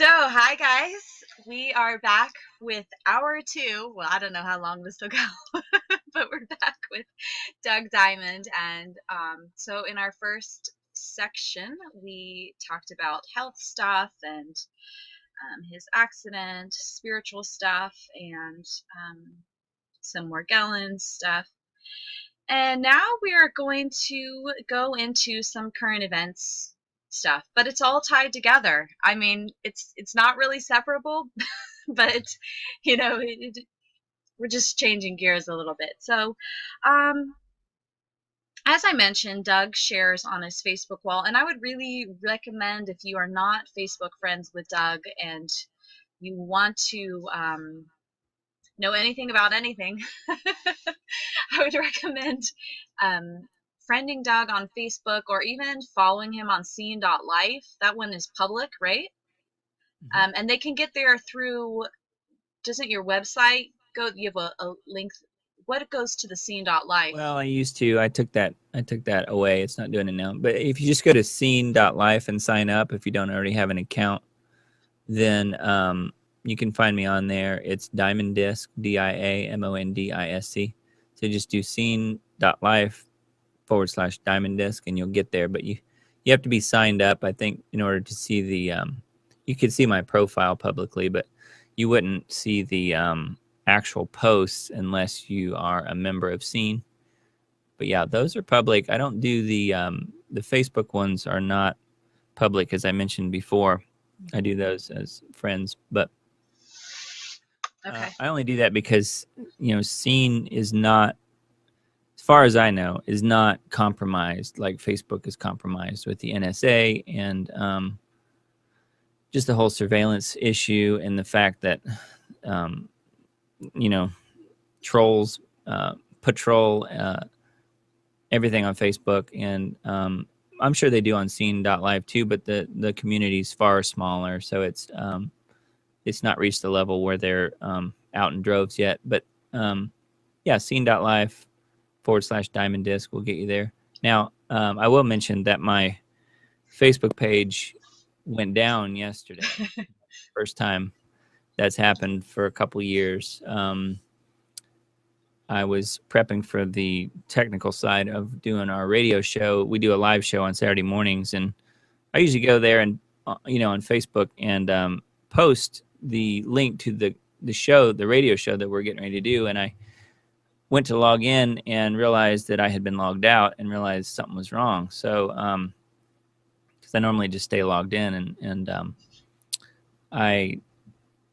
Hi guys. We are back with hour two. Well, I don't know how long this will go, but we're back with Doug Diamond. And so in our first section, we talked about health stuff and his accident, spiritual stuff, and some more gallons stuff. And now we are going to go into some current events stuff, but it's all tied together. I mean, it's not really separable, but it's we're just changing gears a little bit. So, um, as I mentioned, Doug shares on his Facebook wall, and I would really recommend if you are not Facebook friends with Doug and you want to know anything about anything, I would recommend friending Doug on Facebook or even following him on scene.life. That one is public, right? And they can get there through, doesn't your website go, you have a link, what goes to the scene.life? Well, I used to. I took that away. It's not doing it now. But if you just go to scene.life and sign up, if you don't already have an account, then you can find me on there. It's Diamond Disc, DIAMONDISC. So just do scene.life/Diamond Disc, and you'll get there. But you have to be signed up, I think, in order to see the you could see my profile publicly, but you wouldn't see the actual posts unless you are a member of Scene. But yeah, those are public. I don't do the Facebook ones are not public, as I mentioned before. I do those as friends, but Okay. I only do that because Scene is not, as far as I know, is not compromised like Facebook is compromised with the NSA and just the whole surveillance issue and the fact that trolls patrol everything on Facebook, and I'm sure they do on scene.live too, but the community is far smaller, so it's not reached the level where they're out in droves yet. But yeah, scene.live/Diamond Disc will get you there. Now, I will mention that my Facebook page went down yesterday. First time that's happened for a couple years. I was prepping for the technical side of doing our radio show. We do a live show on Saturday mornings, and I usually go there and on Facebook and post the link to the show, the radio show that we're getting ready to do. And I went to log in and realized that I had been logged out and realized something was wrong. So because I normally just stay logged in, and I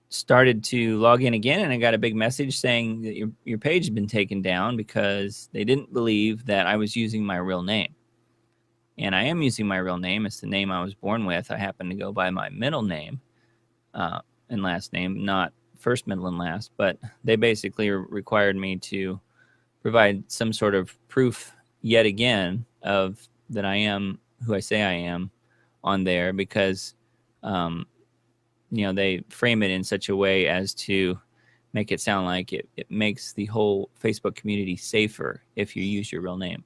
started to log in again, and I got a big message saying that your page had been taken down because they didn't believe that I was using my real name. And I am using my real name. It's the name I was born with. I happen to go by my middle name and last name, not first, middle, and last. But they basically required me to provide some sort of proof yet again of that I am who I say I am on there, because they frame it in such a way as to make it sound like it makes the whole Facebook community safer if you use your real name,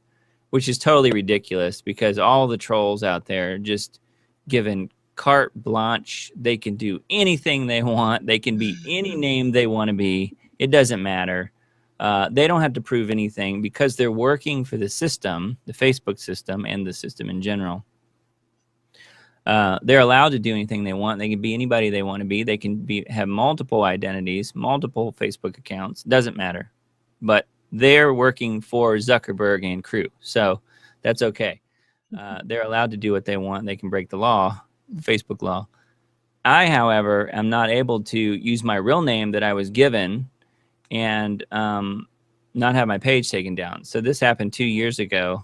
which is totally ridiculous, because all the trolls out there are just given carte blanche. They can do anything they want. They can be any name they want to be. It doesn't matter. They don't have to prove anything because they're working for the system, the Facebook system, and the system in general. They're allowed to do anything they want. They can be anybody they want to be. They can have multiple identities, multiple Facebook accounts. Doesn't matter. But they're working for Zuckerberg and crew, so that's okay. They're allowed to do what they want. They can break the law, Facebook law. I, however, am not able to use my real name that I was given and not have my page taken down. So this happened 2 years ago.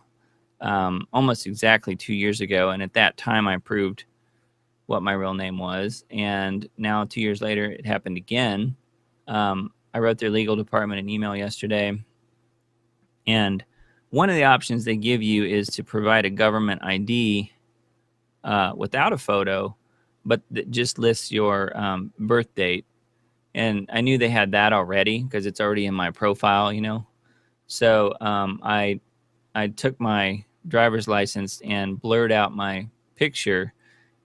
Almost exactly 2 years ago, and at that time I proved what my real name was, and now 2 years later it happened again. I wrote their legal department an email yesterday, and one of the options they give you is to provide a government ID without a photo, but that just lists your birth date. And I knew they had that already because it's already in my profile, So I took my driver's license and blurred out my picture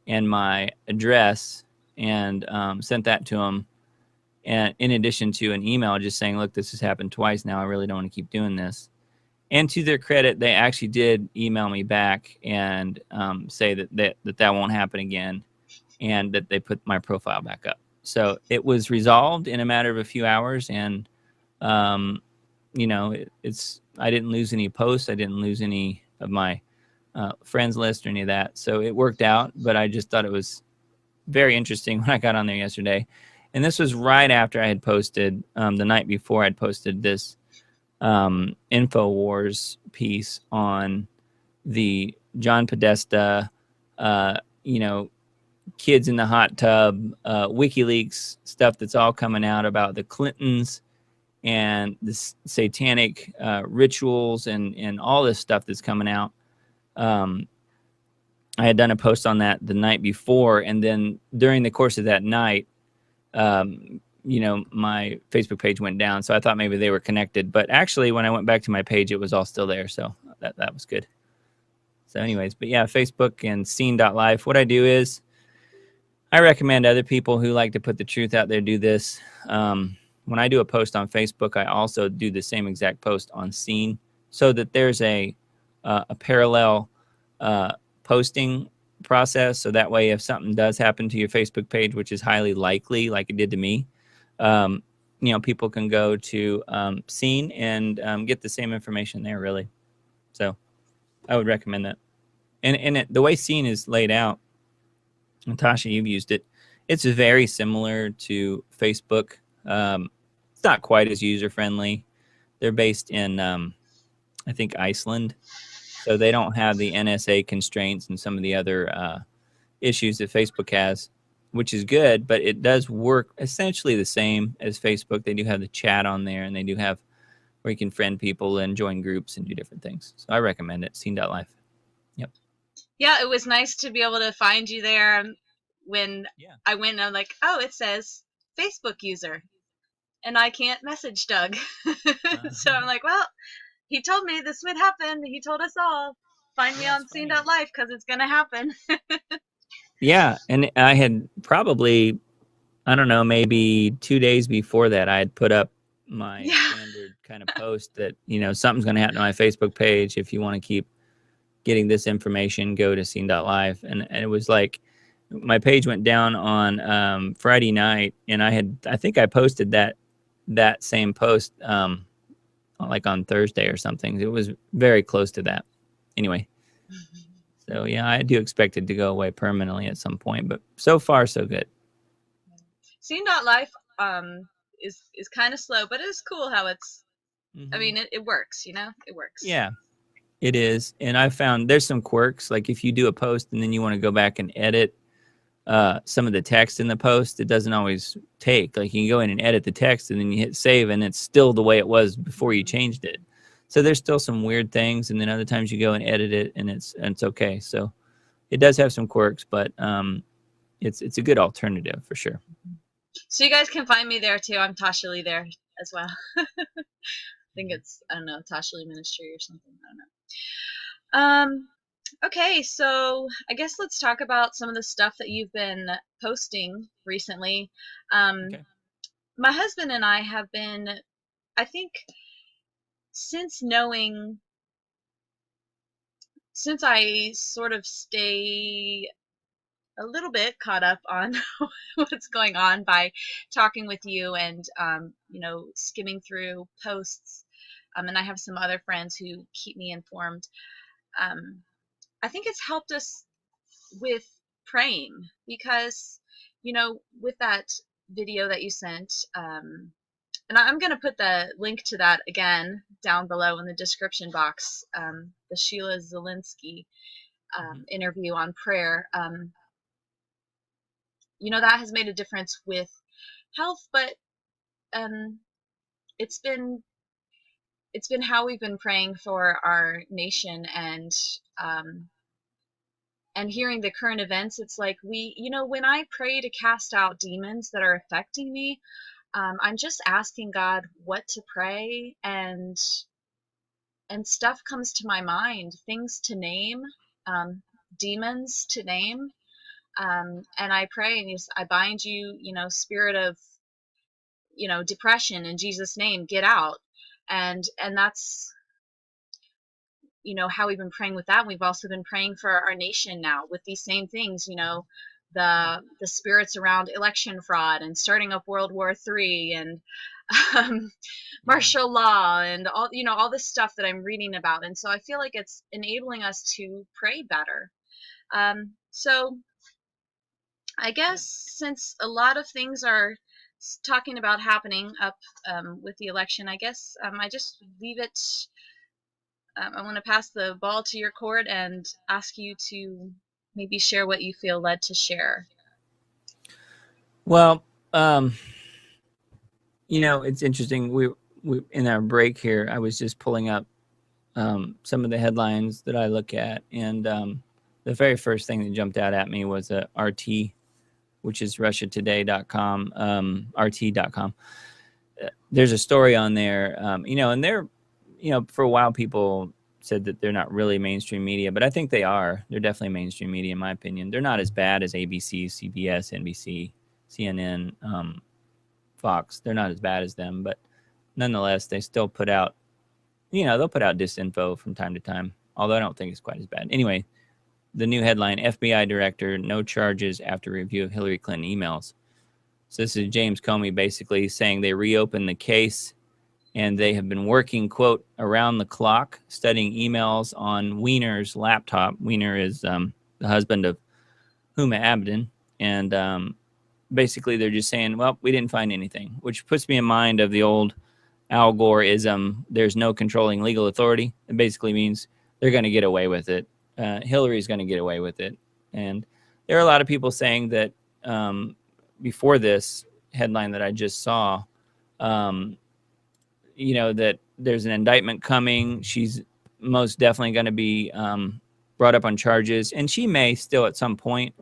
and my address and sent that to them. And in addition to an email just saying, look, this has happened twice now. I really don't want to keep doing this. And to their credit, they actually did email me back and say that won't happen again, and that they put my profile back up. So it was resolved in a matter of a few hours, and it's I didn't lose any posts. I didn't lose any of my friends list or any of that. So it worked out, but I just thought it was very interesting when I got on there yesterday. And this was right after I had posted, the night before I'd posted this InfoWars piece on the John Podesta, you know, kids in the hot tub, WikiLeaks stuff that's all coming out about the Clintons and the satanic rituals and all this stuff that's coming out. I had done a post on that the night before, and then during the course of that night, my Facebook page went down, so I thought maybe they were connected. But actually, when I went back to my page, it was all still there, so that was good. So anyways, but yeah, Facebook and scene.life. What I do is I recommend other people who like to put the truth out there do this. When I do a post on Facebook, I also do the same exact post on Scene, so that there's a parallel posting process. So that way, if something does happen to your Facebook page, which is highly likely, like it did to me, people can go to Scene and get the same information there, really. So I would recommend that. And the way Scene is laid out, and Tasha, you've used it, it's very similar to Facebook. It's not quite as user-friendly. They're based in, I think, Iceland. So they don't have the NSA constraints and some of the other issues that Facebook has, which is good, but it does work essentially the same as Facebook. They do have the chat on there, and they do have where you can friend people and join groups and do different things. So I recommend it, scene.life. Yep. Yeah, it was nice to be able to find you there when Yeah. I went and I'm like, oh, it says Facebook user, and I can't message Doug. So I'm like, well, he told me this would happen. He told us all. Find me Yeah, it's on funny. scene.life because it's going to happen. Yeah, and I had probably, I don't know, maybe 2 days before that, I had put up my Yeah. standard kind of post that, something's going to happen to my Facebook page. If you want to keep getting this information, go to scene.life. And it was like, my page went down on Friday night, and I think I posted that same post like on Thursday or something. It was very close to that. Anyway, so yeah, I do expect it to go away permanently at some point, but so far so good. Scene.life is kind of slow, but it's cool how it's. I Mm-hmm. mean, it works. It works. Yeah, it is. And I found there's some quirks. Like if you do a post and then you want to go back and edit some of the text in the post, it doesn't always take. Like you can go in and edit the text and then you hit save and it's still the way it was before you changed it. So there's still some weird things. And then other times you go and edit it and it's okay. So it does have some quirks, but it's a good alternative for sure. So you guys can find me there too. I'm Tasha Lee there as well. I think it's, I don't know, Tasha Lee Ministry or something. I don't know. Okay, so I guess let's talk about some of the stuff that you've been posting recently. Okay. My husband and I have been, I think, since knowing, since I sort of stay a little bit caught up on what's going on by talking with you and, skimming through posts. And I have some other friends who keep me informed. I think it's helped us with praying because, with that video that you sent, and I'm going to put the link to that again down below in the description box, the Sheila Zielinski interview on prayer. That has made a difference with health, but it's been how we've been praying for our nation and hearing the current events. It's like when I pray to cast out demons that are affecting me, I'm just asking God what to pray, and stuff comes to my mind, things to name, demons to name. And I pray and I bind you, spirit of, depression in Jesus' name, get out. And that's, how we've been praying with that. We've also been praying for our nation now with these same things, the spirits around election fraud and starting up World War III and um, Yeah. martial law and all this stuff that I'm reading about. And so I feel like it's enabling us to pray better. So I guess since a lot of things are talking about happening up with the election, I guess I just leave it. I want to pass the ball to your court and ask you to maybe share what you feel led to share. Well, it's interesting. We in our break here, I was just pulling up some of the headlines that I look at, and the very first thing that jumped out at me was RT, which is RussiaToday.com, RT.com. There's a story on there, and they're, for a while people said that they're not really mainstream media, but I think they are. They're definitely mainstream media, in my opinion. They're not as bad as ABC, CBS, NBC, CNN, Fox. They're not as bad as them, but nonetheless, they still put out, they'll put out disinfo from time to time, although I don't think it's quite as bad. Anyway, the new headline, FBI director, no charges after review of Hillary Clinton emails. So this is James Comey basically saying they reopened the case and they have been working, quote, around the clock, studying emails on Weiner's laptop. Weiner is the husband of Huma Abedin. And basically they're just saying, well, we didn't find anything, which puts me in mind of the old Al Gore-ism, there's no controlling legal authority. It basically means they're going to get away with it. Hillary's going to get away with it. And there are a lot of people saying that before this headline that I just saw, that there's an indictment coming. She's most definitely going to be brought up on charges, and she may still at some point,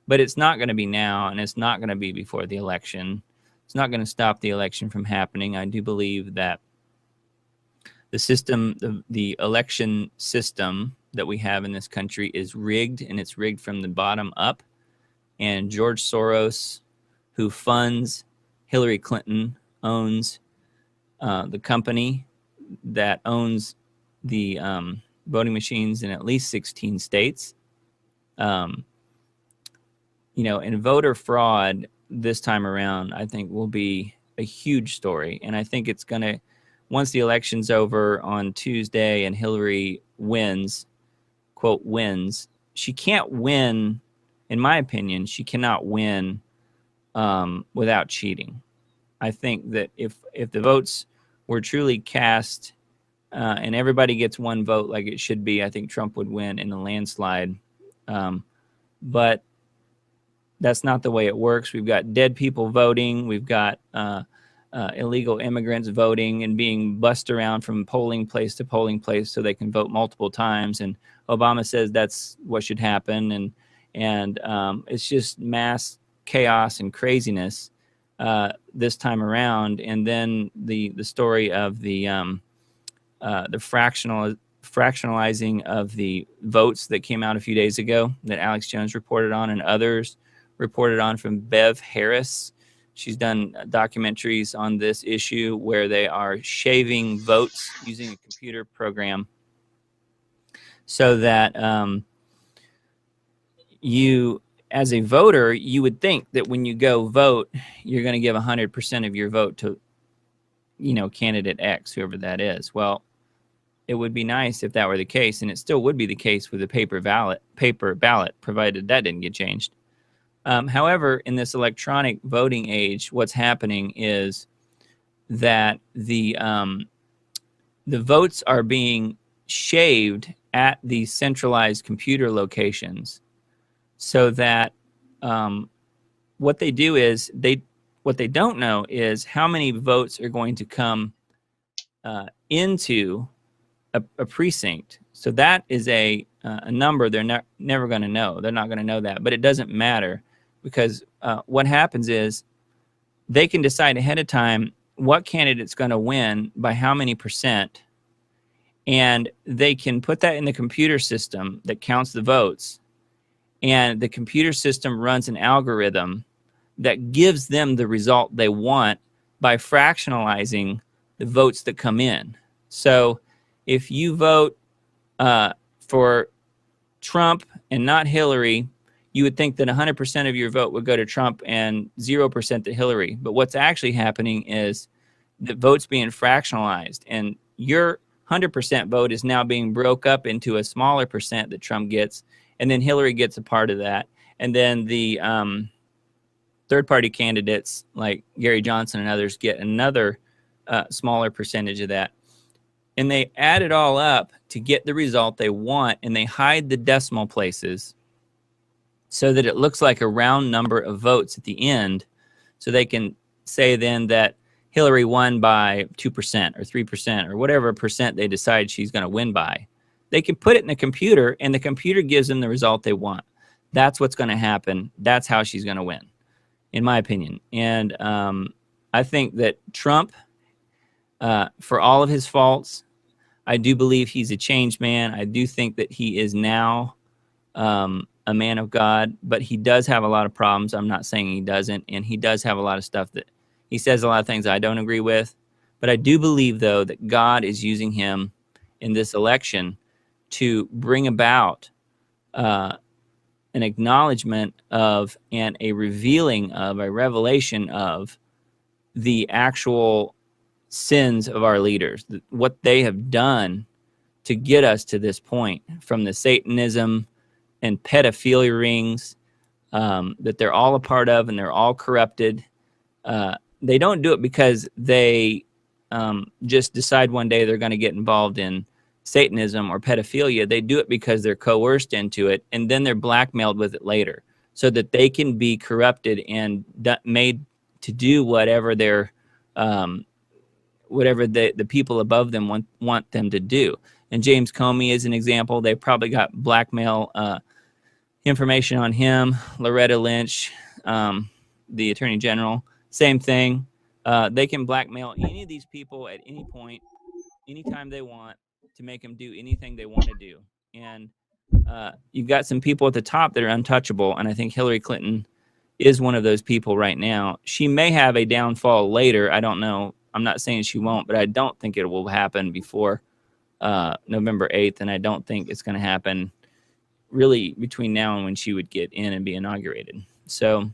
but it's not going to be now, and it's not going to be before the election. It's not going to stop the election from happening. I do believe that the system, the election system that we have in this country is rigged, and it's rigged from the bottom up. And George Soros, who funds Hillary Clinton, owns the company that owns the voting machines in at least 16 states. And voter fraud this time around, I think, will be a huge story. And I think it's going to, once the election's over on Tuesday and Hillary wins, quote, wins, she can't win, in my opinion, she cannot win without cheating. I think that if the votes were truly cast and everybody gets one vote like it should be, I think Trump would win in a landslide. But that's not the way it works. We've got dead people voting. We've got illegal immigrants voting and being bussed around from polling place to polling place so they can vote multiple times. And Obama says that's what should happen. And it's just mass chaos and craziness this time around. And then the story of the fractionalizing of the votes that came out a few days ago that Alex Jones reported on and others reported on from Bev Harris. She's done documentaries on this issue where they are shaving votes using a computer program so that you, as a voter, you would think that when you go vote, you're going to give 100% of your vote to, candidate X, whoever that is. Well, it would be nice if that were the case, and it still would be the case with a paper ballot, provided that didn't get changed. However, in this electronic voting age, what's happening is that the votes are being shaved at these centralized computer locations, so that what they do is what they don't know is how many votes are going to come into a precinct. So that is a number they're never going to know. They're not going to know that, but it doesn't matter because what happens is they can decide ahead of time what candidate's going to win by how many percent, and they can put that in the computer system that counts the votes. and the computer system runs an algorithm that gives them the result they want by fractionalizing the votes that come in. So if you vote for Trump and not Hillary, you would think that 100% of your vote would go to Trump and 0% to Hillary. But what's actually happening is the vote's being fractionalized, and your 100% vote is now being broke up into a smaller percent that Trump gets, and then Hillary gets a part of that. And then the third-party candidates like Gary Johnson and others get another smaller percentage of that. And they add it all up to get the result they want, and they hide the decimal places so that it looks like a round number of votes at the end, so they can say then that Hillary won by 2% or 3% or whatever percent they decide she's going to win by. They can put it in the computer, and the computer gives them the result they want. That's what's going to happen. That's how she's going to win, in my opinion. And I think that Trump, for all of his faults, I do believe he's a changed man. I do think that he is now a man of God, but he does have a lot of problems. I'm not saying he doesn't, and he does have a lot of stuff that he says a lot of things I don't agree with. But I do believe, though, that God is using him in this election to bring about an acknowledgement of and a revealing of, a revelation of the actual sins of our leaders, what they have done to get us to this point, from the Satanism and pedophilia rings that they're all a part of, and they're all corrupted. They don't do it because they just decide one day they're going to get involved in Satanism or pedophilia. They do it because they're coerced into it, and then they're blackmailed with it later so that they can be corrupted and made to do whatever they're whatever the people above them want them to do. And James Comey is an example. They probably got blackmail information on him. Loretta Lynch, the Attorney General, same thing. They can blackmail any of these people at any point, anytime they want, to make them do anything they want to do. And you've got some people at the top that are untouchable, and I think Hillary Clinton is one of those people right now. She may have a downfall later. I don't know. I'm not saying she won't, but I don't think it will happen before November 8th, and I don't think it's going to happen really between now and when she would get in and be inaugurated. So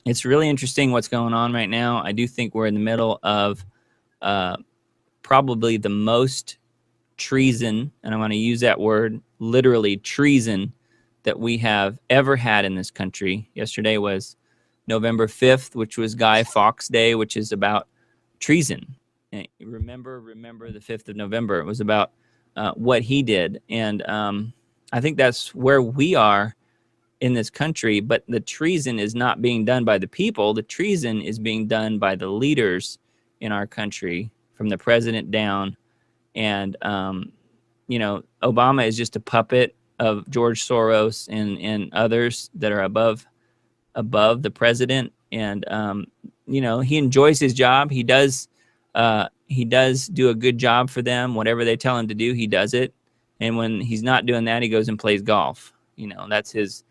it's really interesting what's going on right now. I do think we're in the middle of probably the most treason, and I want to use that word literally, treason, that we have ever had in this country. Yesterday was November 5th, which was Guy Fawkes Day, which is about treason. And remember the 5th of November. It was about what he did. And I think that's where we are in this country. But the treason is not being done by the people. The treason is being done by the leaders in our country, from the president down. And, Obama is just a puppet of George Soros and others that are above the president. And, he enjoys his job. He does do a good job for them. Whatever they tell him to do, he does it. And when he's not doing that, he goes and plays golf. That's his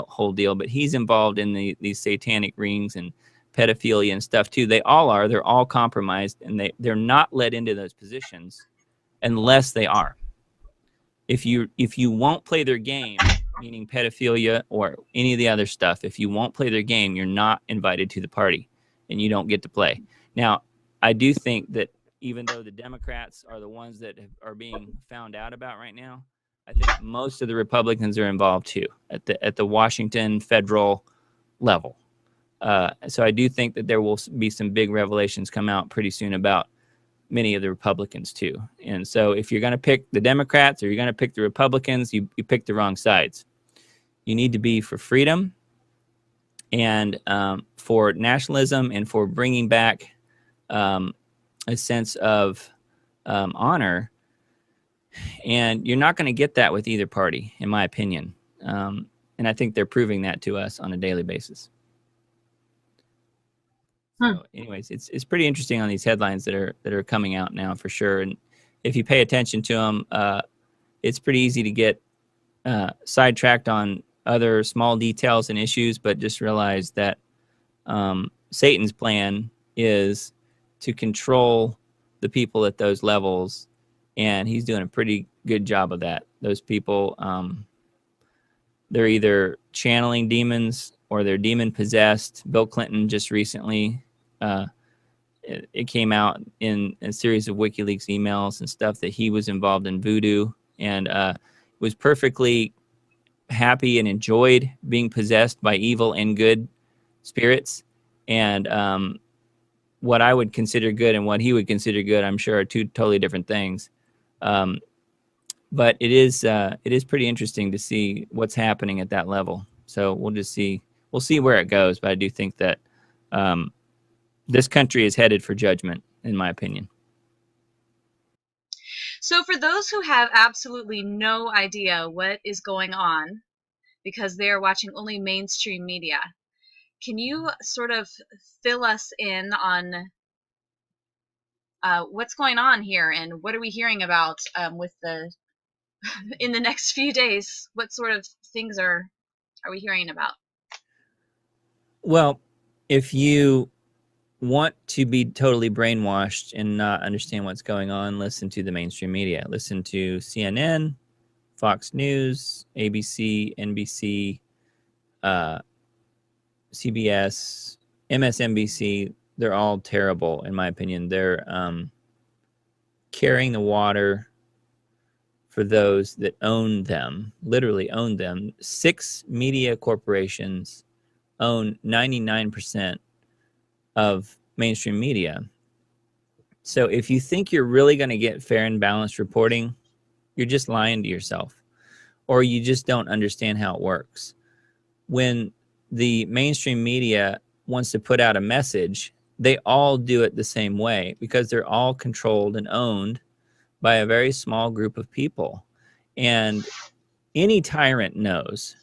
whole deal. But he's involved in these satanic rings and pedophilia and stuff too. They all are. They're all compromised, and they're not let into those positions unless they are. If you won't play their game, meaning pedophilia or any of the other stuff, if you won't play their game, you're not invited to the party, and you don't get to play. Now, I do think that even though the Democrats are the ones that are being found out about right now, I think most of the Republicans are involved too at the Washington federal level. So I do think that there will be some big revelations come out pretty soon about many of the Republicans too. And so if you're going to pick the Democrats or you're going to pick the Republicans, you pick the wrong sides. You need to be for freedom and for nationalism and for bringing back a sense of honor. And you're not going to get that with either party, in my opinion. And I think they're proving that to us on a daily basis. So anyways, it's pretty interesting on these headlines that are coming out now for sure. And if you pay attention to them, it's pretty easy to get sidetracked on other small details and issues, but just realize that Satan's plan is to control the people at those levels, and he's doing a pretty good job of that. Those people, they're either channeling demons or they're demon possessed. Bill Clinton just recently, it came out in a series of WikiLeaks emails and stuff that he was involved in voodoo, and was perfectly happy and enjoyed being possessed by evil and good spirits. And what I would consider good and what he would consider good, I'm sure, are two totally different things. But it is pretty interesting to see what's happening at that level. So we'll see where it goes. But I do think that this country is headed for judgment, in my opinion. So for those who have absolutely no idea what is going on because they are watching only mainstream media, can you sort of fill us in on what's going on here and what are we hearing about with the in the next few days? What sort of things are we hearing about? Well, if you want to be totally brainwashed and not understand what's going on, listen to the mainstream media. Listen to CNN, Fox News, ABC, NBC, CBS, MSNBC. They're all terrible, in my opinion. They're carrying the water for those that own them, literally own them. 6 media corporations own 99% of mainstream media. So if you think you're really going to get fair and balanced reporting, you're just lying to yourself, or you just don't understand how it works. When the mainstream media wants to put out a message, they all do it the same way because they're all controlled and owned by a very small group of people. And any tyrant knows,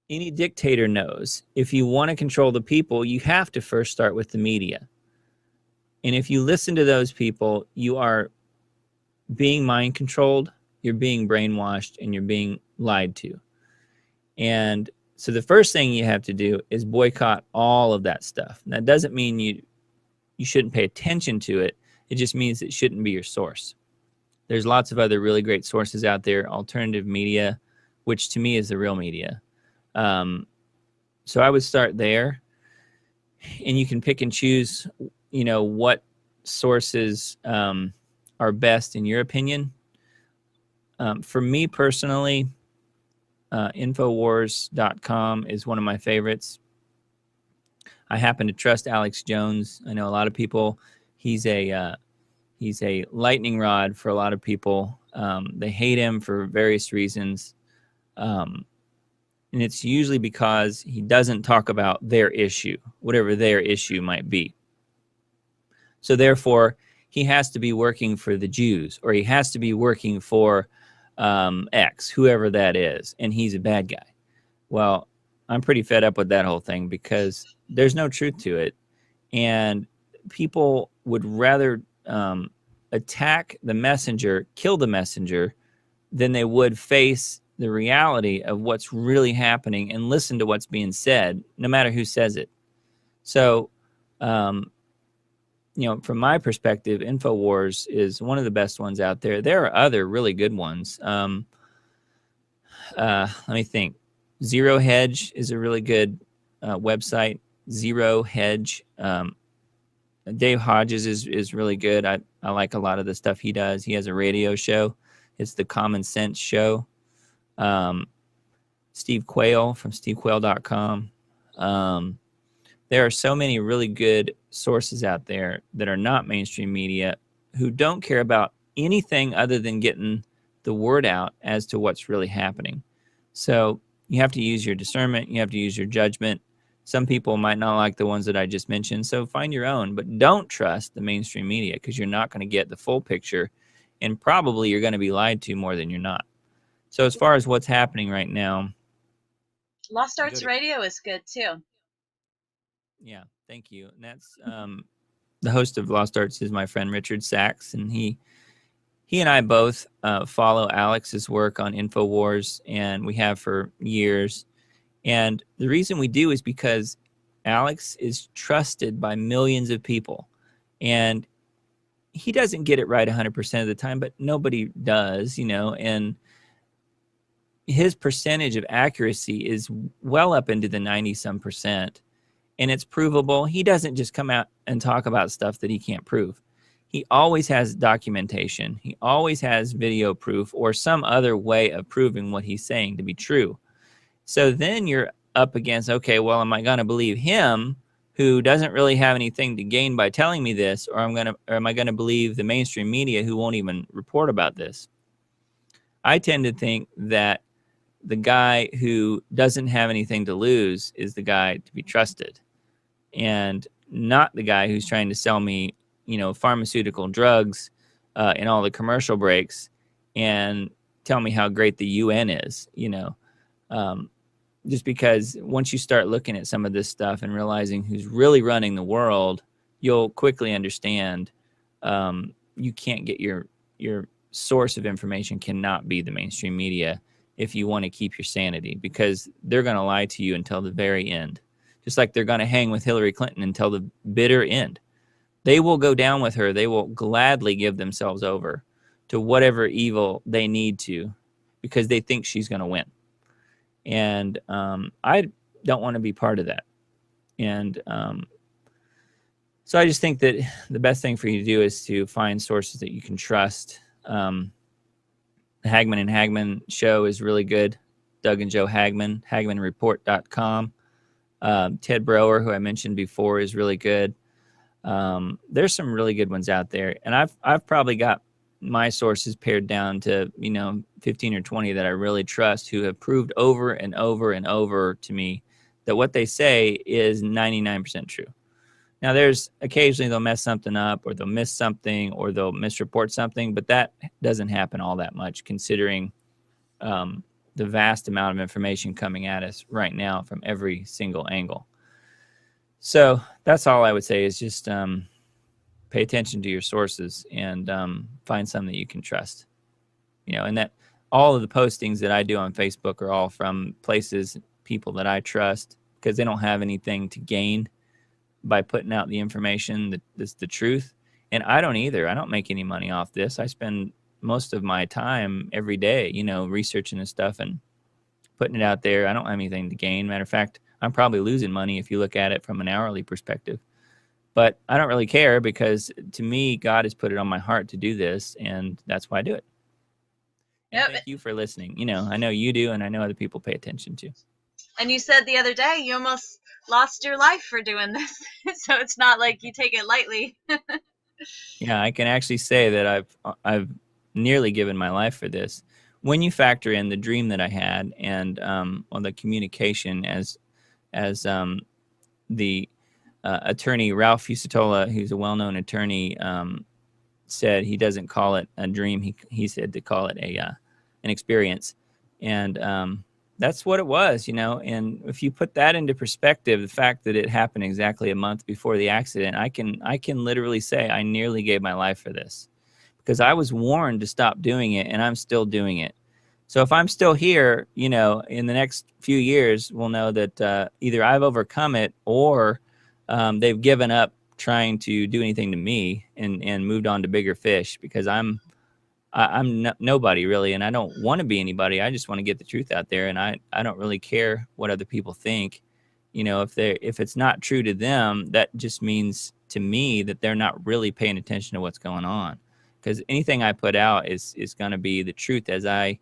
any dictator knows, if you want to control the people, you have to first start with the media. And if you listen to those people, you are being mind controlled, you're being brainwashed, and you're being lied to. And so the first thing you have to do is boycott all of that stuff. And that doesn't mean you shouldn't pay attention to it. It just means it shouldn't be your source. There's lots of other really great sources out there, alternative media, which to me is the real media. So I would start there, and you can pick and choose, what sources are best in your opinion. For me personally, Infowars.com is one of my favorites. I happen to trust Alex Jones. I know a lot of people. He's a lightning rod for a lot of people. They hate him for various reasons. And it's usually because he doesn't talk about their issue, whatever their issue might be. So therefore, he has to be working for the Jews, or he has to be working for X, whoever that is, and he's a bad guy. Well, I'm pretty fed up with that whole thing because there's no truth to it. And people would rather attack the messenger, kill the messenger, than they would face the reality of what's really happening and listen to what's being said, no matter who says it. So, from my perspective, InfoWars is one of the best ones out there. There are other really good ones. Let me think. Zero Hedge is a really good website. Zero Hedge. Dave Hodges is really good. I like a lot of the stuff he does. He has a radio show. It's the Common Sense Show. Steve Quayle from stevequayle.com. There are so many really good sources out there that are not mainstream media who don't care about anything other than getting the word out as to what's really happening. So you have to use your discernment. You have to use your judgment. Some people might not like the ones that I just mentioned, so find your own. But don't trust the mainstream media because you're not going to get the full picture, and probably you're going to be lied to more than you're not. So as far as what's happening right now, Lost Arts Radio is good too. Yeah, thank you. And that's the host of Lost Arts is my friend Richard Sachs, and he he and I both follow Alex's work on InfoWars, and we have for years. And the reason we do is because Alex is trusted by millions of people. And he doesn't get it right 100% of the time, but nobody does, and his percentage of accuracy is well up into the 90 some percent. And it's provable. He doesn't just come out and talk about stuff that he can't prove. He always has documentation. He always has video proof or some other way of proving what he's saying to be true. So then you're up against, okay, well, am I going to believe him who doesn't really have anything to gain by telling me this, or am I going to believe the mainstream media who won't even report about this? I tend to think that the guy who doesn't have anything to lose is the guy to be trusted, and not the guy who's trying to sell me, pharmaceutical drugs in all the commercial breaks and tell me how great the UN is, just because once you start looking at some of this stuff and realizing who's really running the world, you'll quickly understand you can't get your source of information cannot be the mainstream media if you want to keep your sanity, because they're going to lie to you until the very end. Just like they're going to hang with Hillary Clinton until the bitter end. They will go down with her. They will gladly give themselves over to whatever evil they need to because they think she's going to win. And I don't want to be part of that. And so I just think that the best thing for you to do is to find sources that you can trust. The Hagman and Hagman show is really good. Doug and Joe Hagman, HagmanReport.com. Ted Brower, who I mentioned before, is really good. There's some really good ones out there, and I've probably got my sources pared down to 15 or 20 that I really trust, who have proved over and over and over to me that what they say is 99% true. Now, there's occasionally they'll mess something up, or they'll miss something, or they'll misreport something, but that doesn't happen all that much, considering the vast amount of information coming at us right now from every single angle. So that's all I would say is just pay attention to your sources and find some that you can trust. And that all of the postings that I do on Facebook are all from places, people that I trust, because they don't have anything to gain by putting out the information that's the truth. And I don't either. I don't make any money off this. I spend most of my time every day, researching this stuff and putting it out there. I don't have anything to gain. Matter of fact, I'm probably losing money if you look at it from an hourly perspective. But I don't really care, because to me, God has put it on my heart to do this, and that's why I do it. And Yep. thank you for listening. I know you do, and I know other people pay attention to. And you said the other day you almost lost your life for doing this. So it's not like you take it lightly. Yeah, I can actually say that I've nearly given my life for this. When you factor in the dream that I had and on the communication, as the attorney Ralph Fusatola, who's a well-known attorney, said he doesn't call it a dream. He said to call it an experience, and that's what it was, And if you put that into perspective, the fact that it happened exactly a month before the accident, I can literally say I nearly gave my life for this, because I was warned to stop doing it, and I'm still doing it. So if I'm still here, in the next few years, we'll know that either I've overcome it, or they've given up trying to do anything to me and moved on to bigger fish, because I'm nobody really, and I don't want to be anybody. I just want to get the truth out there, and I don't really care what other people think. If it's not true to them, that just means to me that they're not really paying attention to what's going on, because anything I put out is going to be the truth as I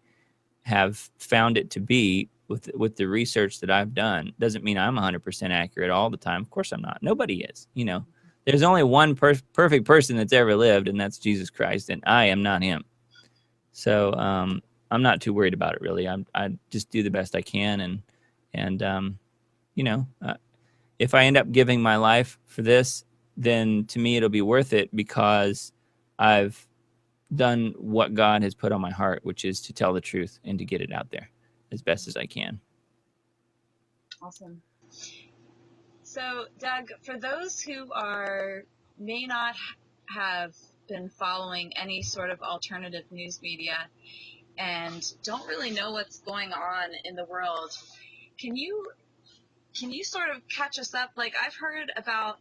have found it to be with the research that I've done. Doesn't mean I'm 100% accurate all the time. Of course I'm not. Nobody is. There's only one perfect person that's ever lived, and that's Jesus Christ, and I am not him. So I'm not too worried about it, really. I just do the best I can, and if I end up giving my life for this, then to me it'll be worth it, because I've done what God has put on my heart, which is to tell the truth and to get it out there as best as I can. Awesome. So, Doug, for those who may not have been following any sort of alternative news media and don't really know what's going on in the world. Can you sort of catch us up? Like, I've read about,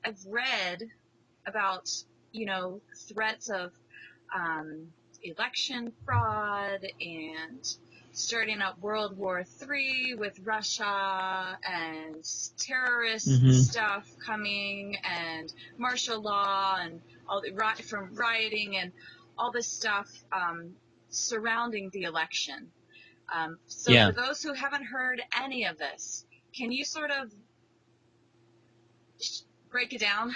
threats of election fraud and starting up World War III with Russia and terrorist stuff coming and martial law and all the from rioting and all this stuff surrounding the election. So for those who haven't heard any of this, can you sort of break it down?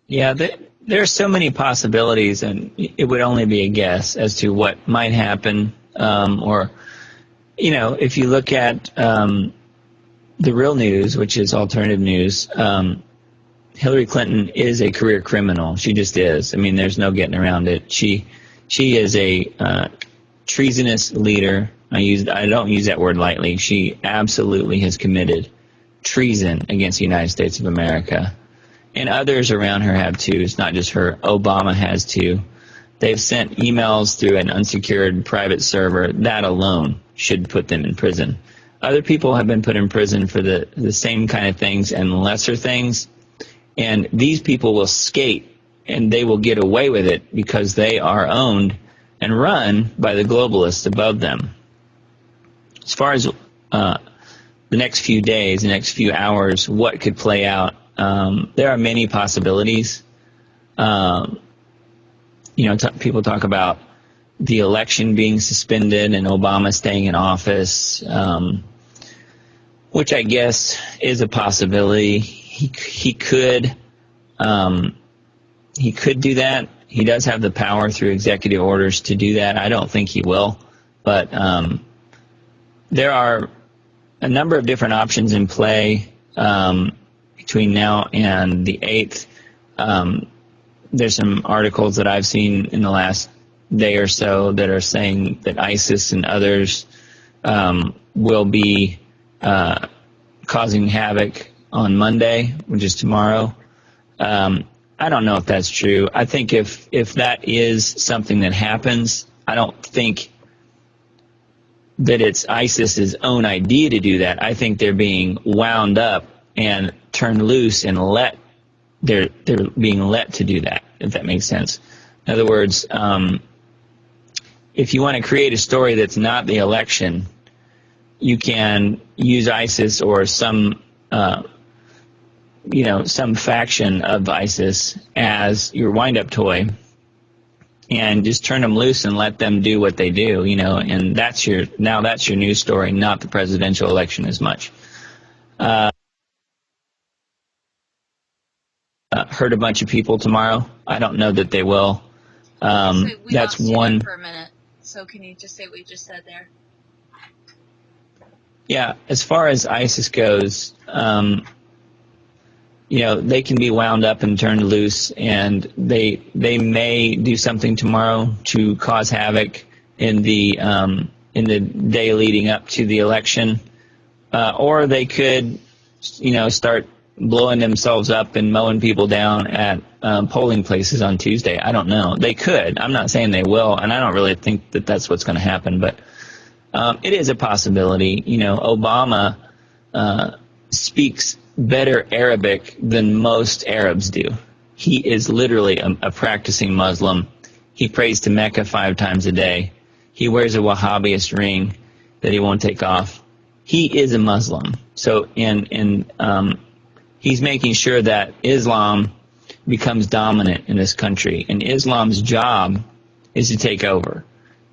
Yeah, there are so many possibilities, and it would only be a guess as to what might happen. Or, if you look at the real news, which is alternative news, Hillary Clinton is a career criminal. She just is. I mean, there's no getting around it. She is a treasonous leader. I don't use that word lightly. She absolutely has committed treason against the United States of America. And others around her have too. It's not just her. Obama has too. They've sent emails through an unsecured private server. That alone should put them in prison. Other people have been put in prison for the same kind of things and lesser things. And these people will skate and they will get away with it because they are owned and run by the globalists above them. As far as the next few days, the next few hours, what could play out, there are many possibilities. People talk about the election being suspended and Obama staying in office, which I guess is a possibility. He could do that. He does have the power through executive orders to do that. I don't think he will, but there are a number of different options in play between now and the 8th. There's some articles that I've seen in the last day or so that are saying that ISIS and others will be causing havoc on Monday, which is tomorrow. I don't know if that's true. I think if that is something that happens, I don't think that it's ISIS's own idea to do that. I think they're being wound up and turned loose and they're being let to do that, if that makes sense. In other words, if you want to create a story that's not the election, you can use ISIS or some faction of ISIS as your wind-up toy and just turn them loose and let them do what they do, and that's your news story, not the presidential election as much. Hurt a bunch of people tomorrow. I don't know that they will. That's one. For a minute. So can you just say what you just said there? Yeah, as far as ISIS goes, they can be wound up and turned loose, and they may do something tomorrow to cause havoc in the day leading up to the election, or they could, start blowing themselves up and mowing people down at polling places on Tuesday. I don't know. They could. I'm not saying they will, and I don't really think that that's what's going to happen, but it is a possibility. Obama speaks better Arabic than most Arabs do. He is literally a practicing Muslim. He prays to Mecca 5 times a day. He wears a Wahhabist ring that he won't take off. He is a Muslim. So he's making sure that Islam becomes dominant in this country, and Islam's job is to take over.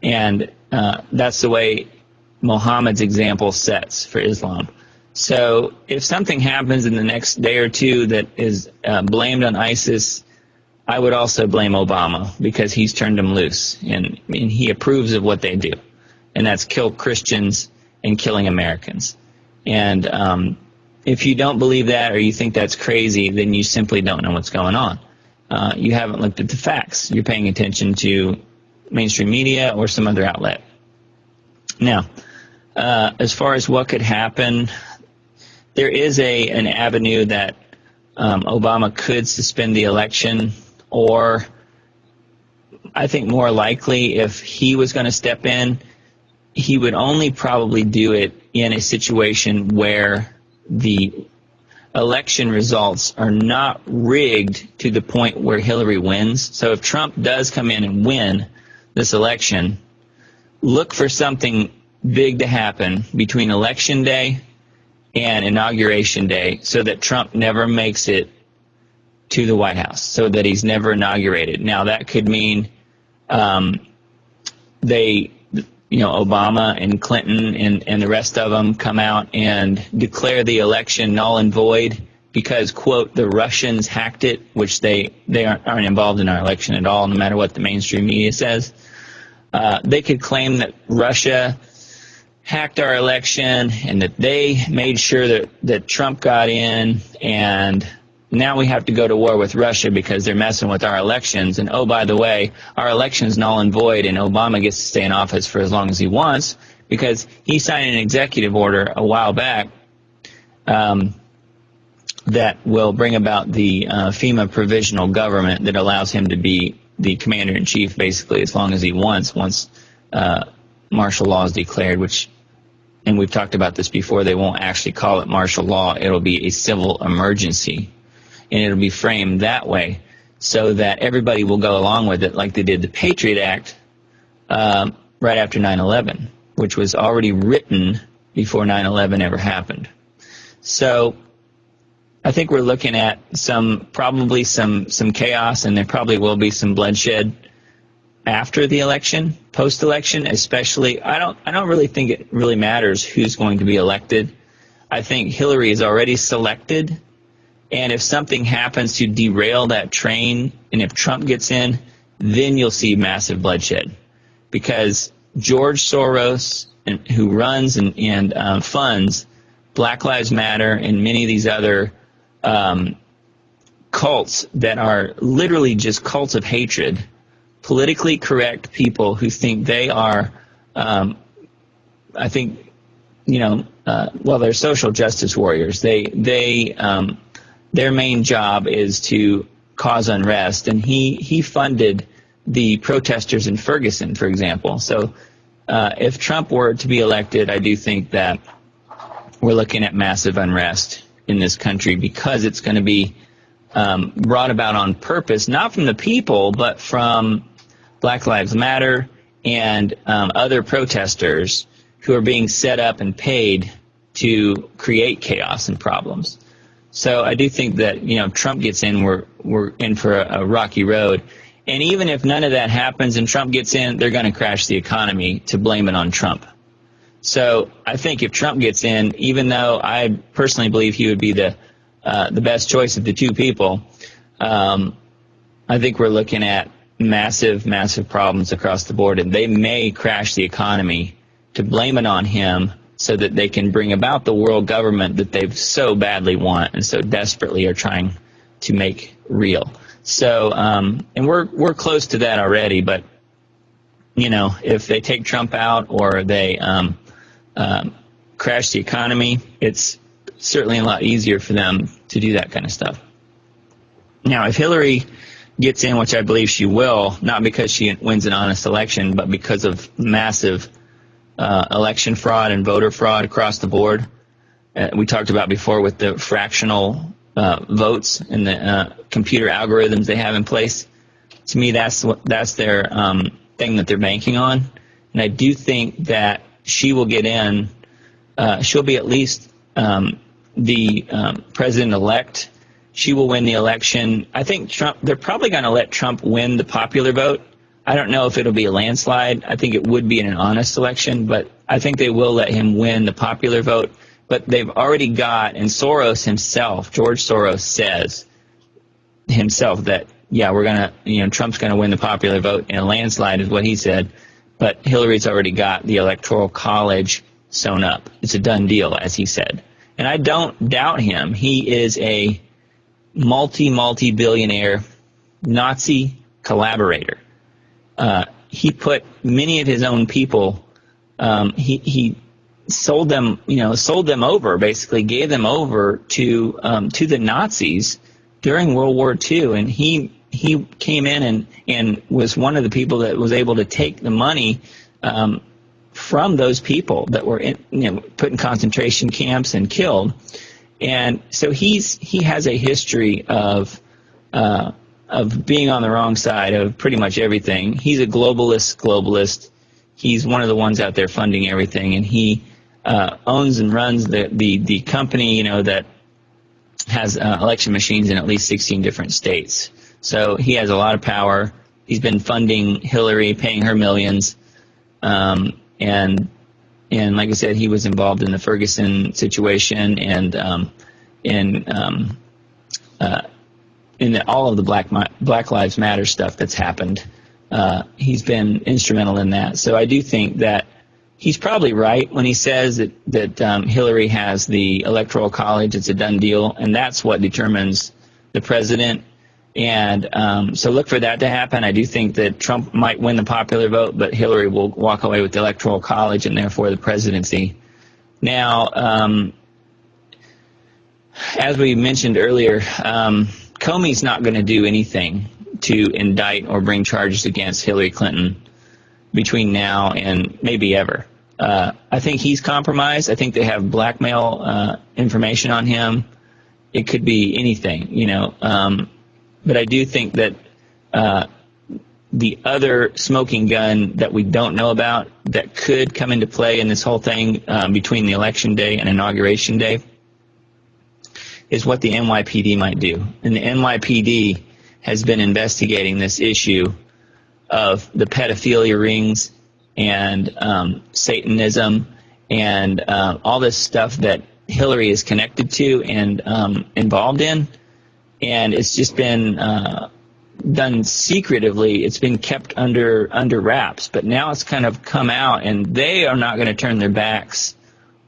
And that's the way Muhammad's example sets for Islam. So if something happens in the next day or two that is blamed on ISIS, I would also blame Obama because he's turned them loose, and he approves of what they do, and that's kill Christians and killing Americans. And if you don't believe that or you think that's crazy, then you simply don't know what's going on. You haven't looked at the facts. You're paying attention to mainstream media or some other outlet. Now, as far as what could happen, there is an avenue that Obama could suspend the election or I think more likely if he was going to step in, he would only probably do it in a situation where the election results are not rigged to the point where Hillary wins. So if Trump does come in and win this election, look for something big to happen between Election Day and Inauguration Day so that Trump never makes it to the White House, so that he's never inaugurated. Now, that could mean Obama and Clinton and the rest of them come out and declare the election null and void because, quote, the Russians hacked it, which they aren't involved in our election at all, no matter what the mainstream media says. They could claim that Russia hacked our election and that they made sure that Trump got in, and now we have to go to war with Russia because they're messing with our elections. And, oh, by the way, our election's null and void, and Obama gets to stay in office for as long as he wants because he signed an executive order a while back that will bring about the FEMA provisional government that allows him to be the commander-in-chief basically as long as he wants once martial law is declared, which, and we've talked about this before, they won't actually call it martial law. It'll be a civil emergency. And it'll be framed that way so that everybody will go along with it like they did the Patriot Act right after 9/11, which was already written before 9/11 ever happened. So I think we're looking at probably some chaos, and there probably will be some bloodshed after the election, post-election especially. I don't really think it really matters who's going to be elected. I think Hillary is already selected. And if something happens to derail that train, and if Trump gets in, then you'll see massive bloodshed. Because George Soros, who runs and funds Black Lives Matter and many of these other cults that are literally just cults of hatred, politically correct people who think they are, they're social justice warriors. Their main job is to cause unrest, and he funded the protesters in Ferguson, for example. So if Trump were to be elected, I do think that we're looking at massive unrest in this country because it's going to be brought about on purpose, not from the people, but from Black Lives Matter and other protesters who are being set up and paid to create chaos and problems. So I do think that, if Trump gets in, we're in for a rocky road. And even if none of that happens and Trump gets in, they're going to crash the economy to blame it on Trump. So I think if Trump gets in, even though I personally believe he would be the best choice of the two people, I think we're looking at massive, massive problems across the board. And they may crash the economy to blame it on him, so that they can bring about the world government that they so badly want and so desperately are trying to make real. So, and we're close to that already. But if they take Trump out or they crash the economy, it's certainly a lot easier for them to do that kind of stuff. Now, if Hillary gets in, which I believe she will, not because she wins an honest election, but because of massive election fraud and voter fraud across the board. We talked about before with the fractional votes and the computer algorithms they have in place. To me, that's their thing that they're banking on. And I do think that she will get in. She'll be at least the president-elect. She will win the election. I think they're probably going to let Trump win the popular vote. I don't know if it'll be a landslide. I think it would be in an honest election, but I think they will let him win the popular vote. But they've already got, and Soros himself, George Soros says himself that, we're going to, Trump's going to win the popular vote in a landslide is what he said. But Hillary's already got the Electoral College sewn up. It's a done deal, as he said. And I don't doubt him. He is a multi-billionaire Nazi collaborator. He put many of his own people, he sold them over, basically gave them over to the Nazis during World War II. And he he came in and was one of the people that was able to take the money from those people that were put in concentration camps and killed. And so he has a history of being on the wrong side of pretty much everything. He's a globalist. He's one of the ones out there funding everything, and he owns and runs the company, that has election machines in at least 16 different states. So he has a lot of power. He's been funding Hillary, paying her millions, and like I said, he was involved in the Ferguson situation and in all of the Black Lives Matter stuff that's happened. He's been instrumental in that. So I do think that he's probably right when he says that Hillary has the Electoral College. It's a done deal, and that's what determines the president. And so look for that to happen. I do think that Trump might win the popular vote, but Hillary will walk away with the Electoral College and therefore the presidency. Now, as we mentioned earlier, Comey's not going to do anything to indict or bring charges against Hillary Clinton between now and maybe ever. I think he's compromised. I think they have blackmail information on him. It could be anything, but I do think that the other smoking gun that we don't know about that could come into play in this whole thing between the election day and inauguration day is what the NYPD might do. And the NYPD has been investigating this issue of the pedophilia rings and Satanism and all this stuff that Hillary is connected to and involved in. And it's just been done secretively. It's been kept under wraps. But now it's kind of come out, and they are not going to turn their backs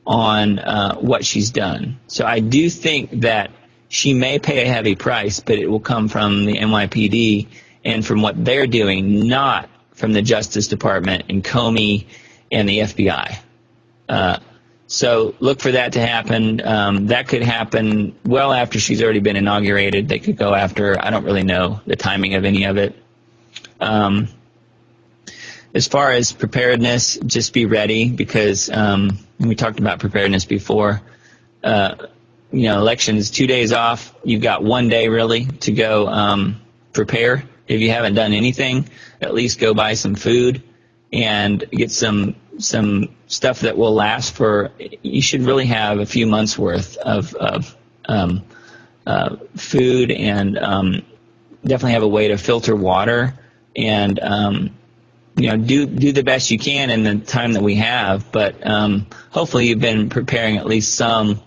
on what she's done. So I do think that she may pay a heavy price, but it will come from the NYPD and from what they're doing, not from the Justice Department and Comey and the FBI. So look for that to happen. That could happen well after she's already been inaugurated. They could go after, I don't really know the timing of any of it. As far as preparedness, just be ready because we talked about preparedness before. Election is 2 days off. You've got 1 day really to go prepare. If you haven't done anything, at least go buy some food and get some stuff that will last for. You should really have a few months worth of food and definitely have a way to filter water and do the best you can in the time that we have. But hopefully you've been preparing at least some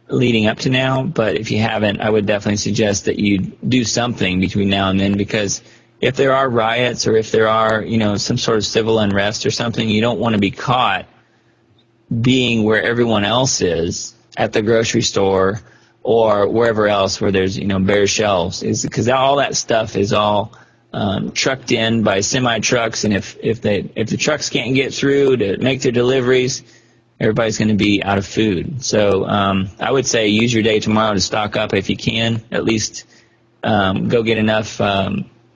leading up to now. But if you haven't, I would definitely suggest that you do something between now and then, because if there are riots or if there are, some sort of civil unrest or something, you don't want to be caught being where everyone else is at the grocery store or wherever else where there's, bare shelves, is because all that stuff is all trucked in by semi trucks. And if the trucks can't get through to make their deliveries, everybody's going to be out of food. So I would say use your day tomorrow to stock up if you can. At least go get enough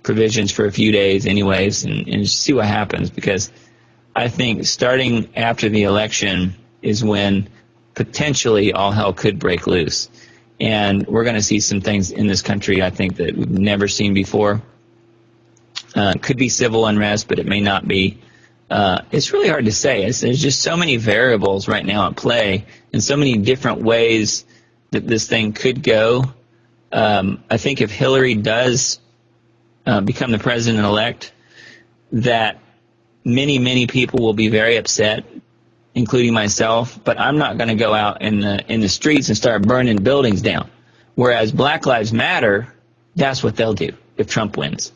provisions for a few days anyways and just see what happens, because I think starting after the election is when potentially all hell could break loose. And we're going to see some things in this country, I think, that we've never seen before. Could be civil unrest, but it may not be. It's really hard to say. There's just so many variables right now at play and so many different ways that this thing could go. I think if Hillary does become the president-elect, that many, many people will be very upset, including myself, but I'm not going to go out in the streets and start burning buildings down. Whereas Black Lives Matter, that's what they'll do if Trump wins.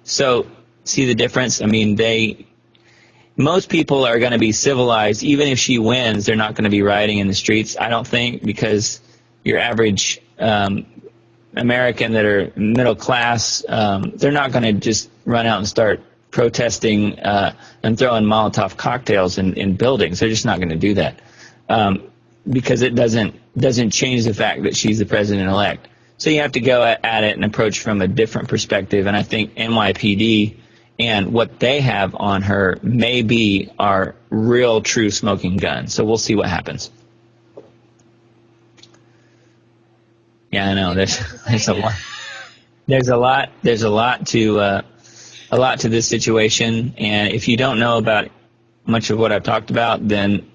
So see the difference? I mean, most people are going to be civilized. Even if she wins, they're not going to be rioting in the streets, I don't think, because your average American that are middle class, they're not going to just run out and start protesting and throwing Molotov cocktails in buildings. They're just not going to do that because it doesn't change the fact that she's the president-elect. So you have to go at it and approach from a different perspective. And I think NYPD and what they have on her may be our real true smoking gun. So we'll see what happens. Yeah, I know. There's a lot. There's a lot to this situation. And if you don't know about much of what I've talked about, then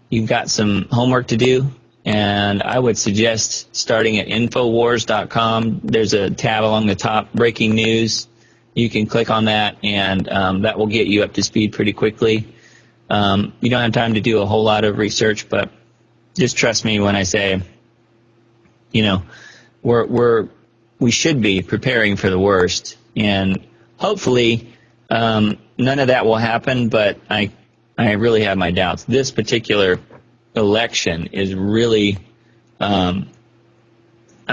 you've got some homework to do. And I would suggest starting at Infowars.com. There's a tab along the top, breaking news. You can click on that, and that will get you up to speed pretty quickly. You don't have time to do a whole lot of research, but just trust me when I say, you know, we should be preparing for the worst, and hopefully none of that will happen. But I really have my doubts. This particular election is really, I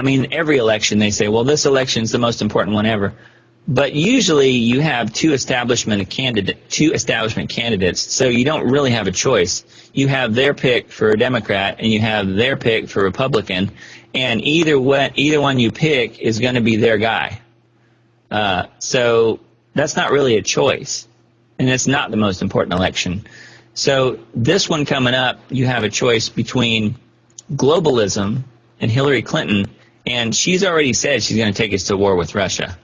mean, every election they say, well, this election is the most important one ever. But usually you have two establishment candidates, so you don't really have a choice. You have their pick for a Democrat, and you have their pick for Republican, and either one you pick is going to be their guy. So that's not really a choice, and it's not the most important election. So this one coming up, you have a choice between globalism and Hillary Clinton, and she's already said she's going to take us to war with Russia.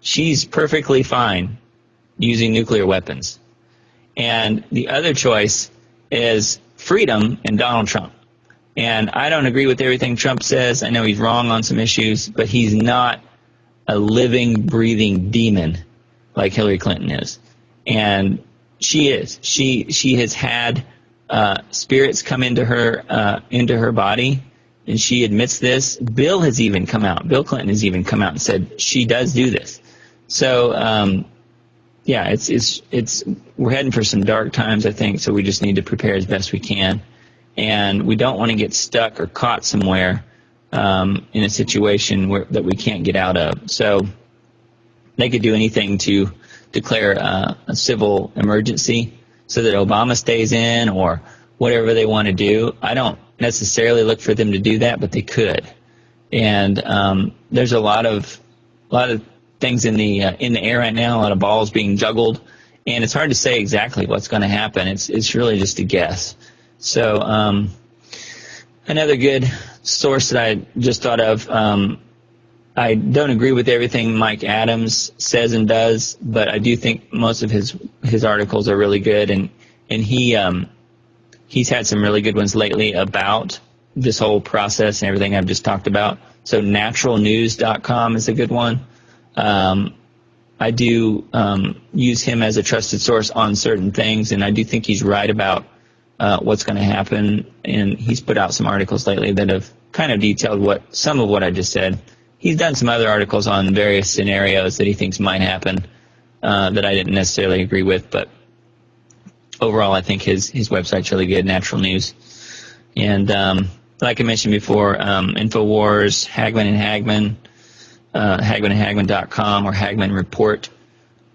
She's perfectly fine using nuclear weapons. And the other choice is freedom and Donald Trump. And I don't agree with everything Trump says. I know he's wrong on some issues, but he's not a living, breathing demon like Hillary Clinton is. And she is. She has had spirits come into her body, and she admits this. Bill Clinton has even come out and said she does do this. So yeah, it's we're heading for some dark times, I think. So we just need to prepare as best we can, and we don't want to get stuck or caught somewhere in a situation that we can't get out of. So they could do anything to declare a civil emergency so that Obama stays in, or whatever they want to do. I don't necessarily look for them to do that, but they could. And there's a lot of things in the air right now, a lot of balls being juggled, and it's hard to say exactly what's going to happen. It's really just a guess. So another good source that I just thought of, I don't agree with everything Mike Adams says and does, but I do think most of his articles are really good, and he's had some really good ones lately about this whole process and everything I've just talked about. So naturalnews.com is a good one. I do use him as a trusted source on certain things, and I do think he's right about what's going to happen. And he's put out some articles lately that have kind of detailed some of what I just said. He's done some other articles on various scenarios that he thinks might happen that I didn't necessarily agree with, but overall I think his website's really good, Natural News. And like I mentioned before, Infowars, Hagman and Hagman, HagmanandHagman.com or Hagman Report.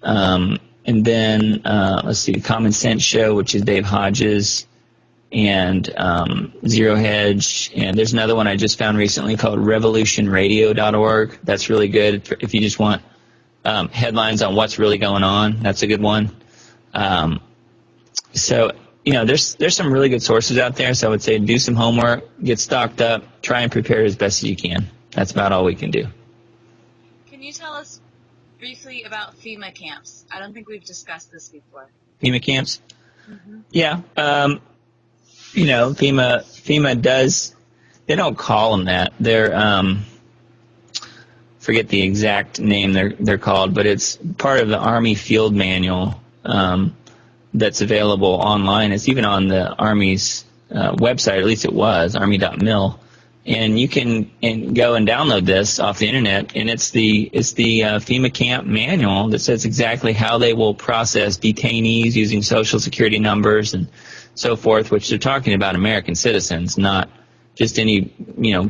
And then, let's see, Common Sense Show, which is Dave Hodges, and Zero Hedge. And there's another one I just found recently called revolutionradio.org. That's really good if you just want headlines on what's really going on. That's a good one. So, there's some really good sources out there. So I would say do some homework, get stocked up, try and prepare as best as you can. That's about all we can do. Can you tell us briefly about FEMA camps? I don't think we've discussed this before. FEMA camps? Mm-hmm. Yeah. FEMA does, they don't call them that. They're, forget the exact name they're called, but it's part of the Army Field Manual that's available online. It's even on the Army's website, at least it was, army.mil. And you can go and download this off the internet, and it's the FEMA camp manual that says exactly how they will process detainees using social security numbers and so forth, which they're talking about American citizens, not just any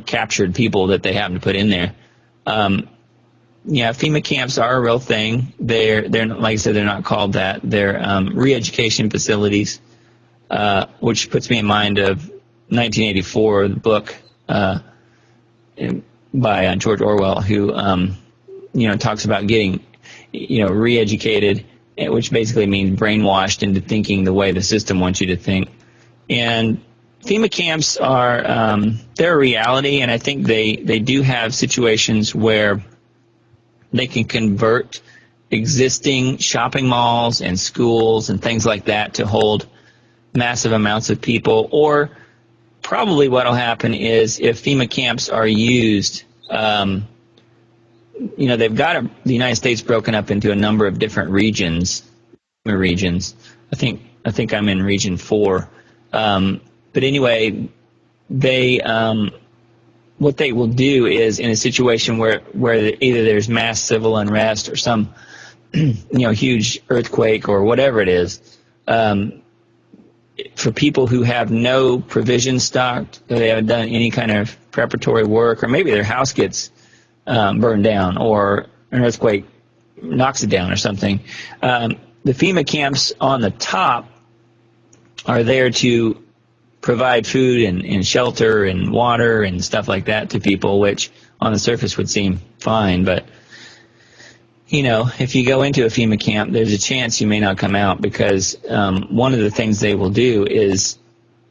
captured people that they happen to put in there. FEMA camps are a real thing. They're like I said, they're not called that. They're re-education facilities, which puts me in mind of 1984, the book. by George Orwell, who talks about getting re-educated, which basically means brainwashed into thinking the way the system wants you to think. And FEMA camps are they're a reality, and I think they do have situations where they can convert existing shopping malls and schools and things like that to hold massive amounts of people. Or probably what will happen is if FEMA camps are used, they've got the United States broken up into a number of different regions. I think I'm in region 4. But anyway, what they will do is, in a situation where either there's mass civil unrest or some huge earthquake or whatever it is, for people who have no provision stocked, they haven't done any kind of preparatory work, or maybe their house gets burned down or an earthquake knocks it down or something, the FEMA camps on the top are there to provide food and shelter and water and stuff like that to people, which on the surface would seem fine. But, if you go into a FEMA camp, there's a chance you may not come out, because one of the things they will do is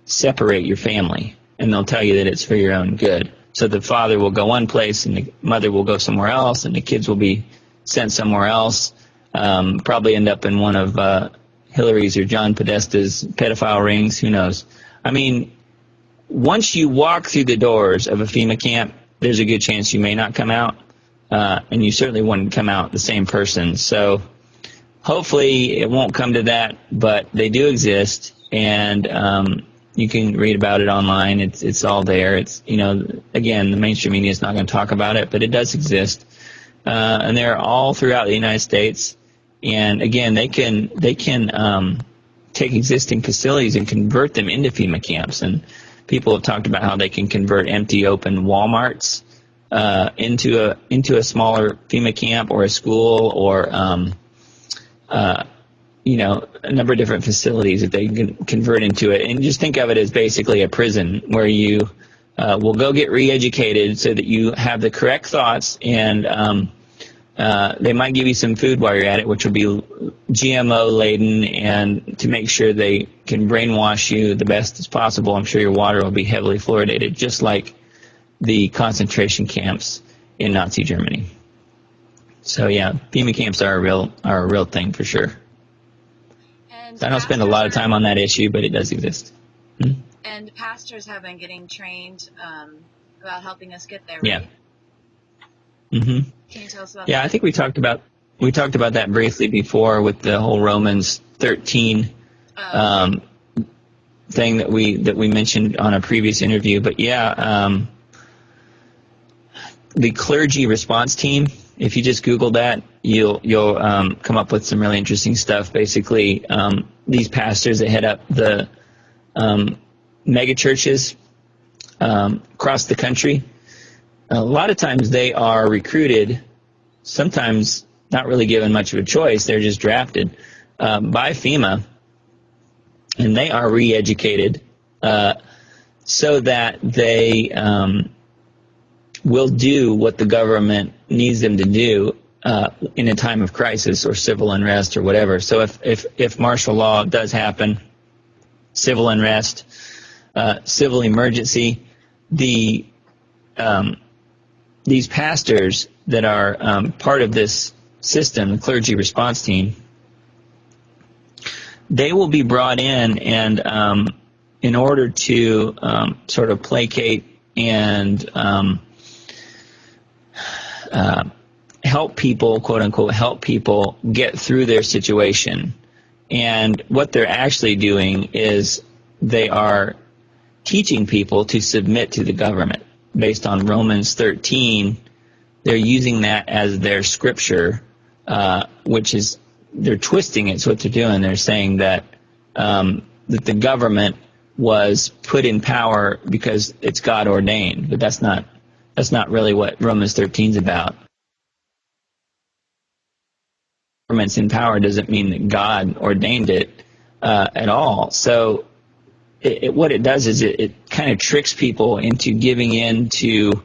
separate your family, and they'll tell you that it's for your own good. So the father will go one place and the mother will go somewhere else, and the kids will be sent somewhere else, probably end up in one of Hillary's or John Podesta's pedophile rings, who knows. I mean, once you walk through the doors of a FEMA camp, there's a good chance you may not come out, and you certainly wouldn't come out the same person. So hopefully it won't come to that, but they do exist, and you can read about it online. It's all there. It's again, the mainstream media is not going to talk about it, but it does exist, and they're all throughout the United States. And again, they can take existing facilities and convert them into FEMA camps. And people have talked about how they can convert empty, open Walmarts into a smaller FEMA camp, or a school, or a number of different facilities that they can convert into it. And just think of it as basically a prison where you will go get re-educated so that you have the correct thoughts, and they might give you some food while you're at it, which will be GMO laden, and to make sure they can brainwash you the best as possible. I'm sure your water will be heavily fluoridated, just like the concentration camps in Nazi Germany. So yeah, FEMA camps are a real thing for sure. And I don't spend a lot of time on that issue, but it does exist. And pastors have been getting trained about helping us get there, right? Yeah. Mm-hmm. Can you tell us about that? I think we talked about that briefly before with the whole Romans 13 thing that we mentioned on a previous interview. But yeah, the clergy response team. If you just Google that, you'll come up with some really interesting stuff. Basically, these pastors that head up the mega churches across the country, a lot of times they are recruited, sometimes not really given much of a choice. They're just drafted by FEMA, and they are re-educated so that they will do what the government needs them to do in a time of crisis or civil unrest or whatever. So if martial law does happen, civil unrest, civil emergency, these pastors that are part of this system, the clergy response team, they will be brought in, and in order to sort of placate and help people, quote unquote, help people get through their situation. And what they're actually doing is they are teaching people to submit to the government based on Romans 13. They're using that as their scripture, which is, they're twisting it. So what they're doing, they're saying that that the government was put in power because it's God ordained, but that's not really what Romans 13 is about. Government's in power doesn't mean that God ordained it at all. So what it does is it kind of tricks people into giving in to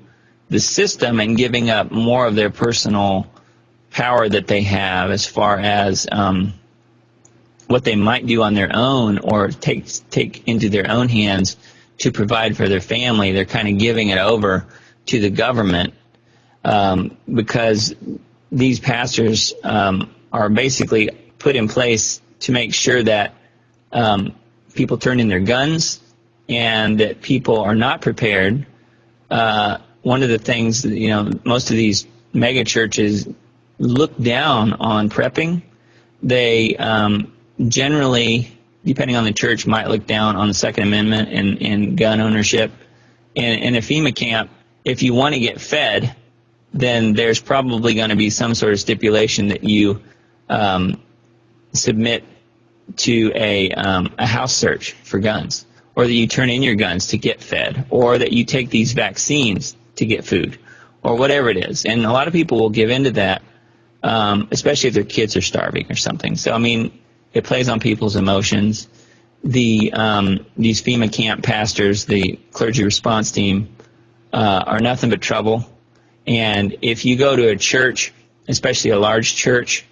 the system and giving up more of their personal power that they have as far as what they might do on their own or take into their own hands to provide for their family. They're kind of giving it over to the government because these pastors are basically put in place to make sure that people turn in their guns and that people are not prepared. One of the things that, most of these mega churches look down on prepping. They generally, depending on the church, might look down on the Second Amendment and gun ownership. In a FEMA camp, if you want to get fed, then there's probably going to be some sort of stipulation that you submit to a house search for guns, or that you turn in your guns to get fed, or that you take these vaccines to get food, or whatever it is. And a lot of people will give into that, especially if their kids are starving or something. So, I mean, it plays on people's emotions. These FEMA camp pastors, the clergy response team, are nothing but trouble. And if you go to a church, especially a large church,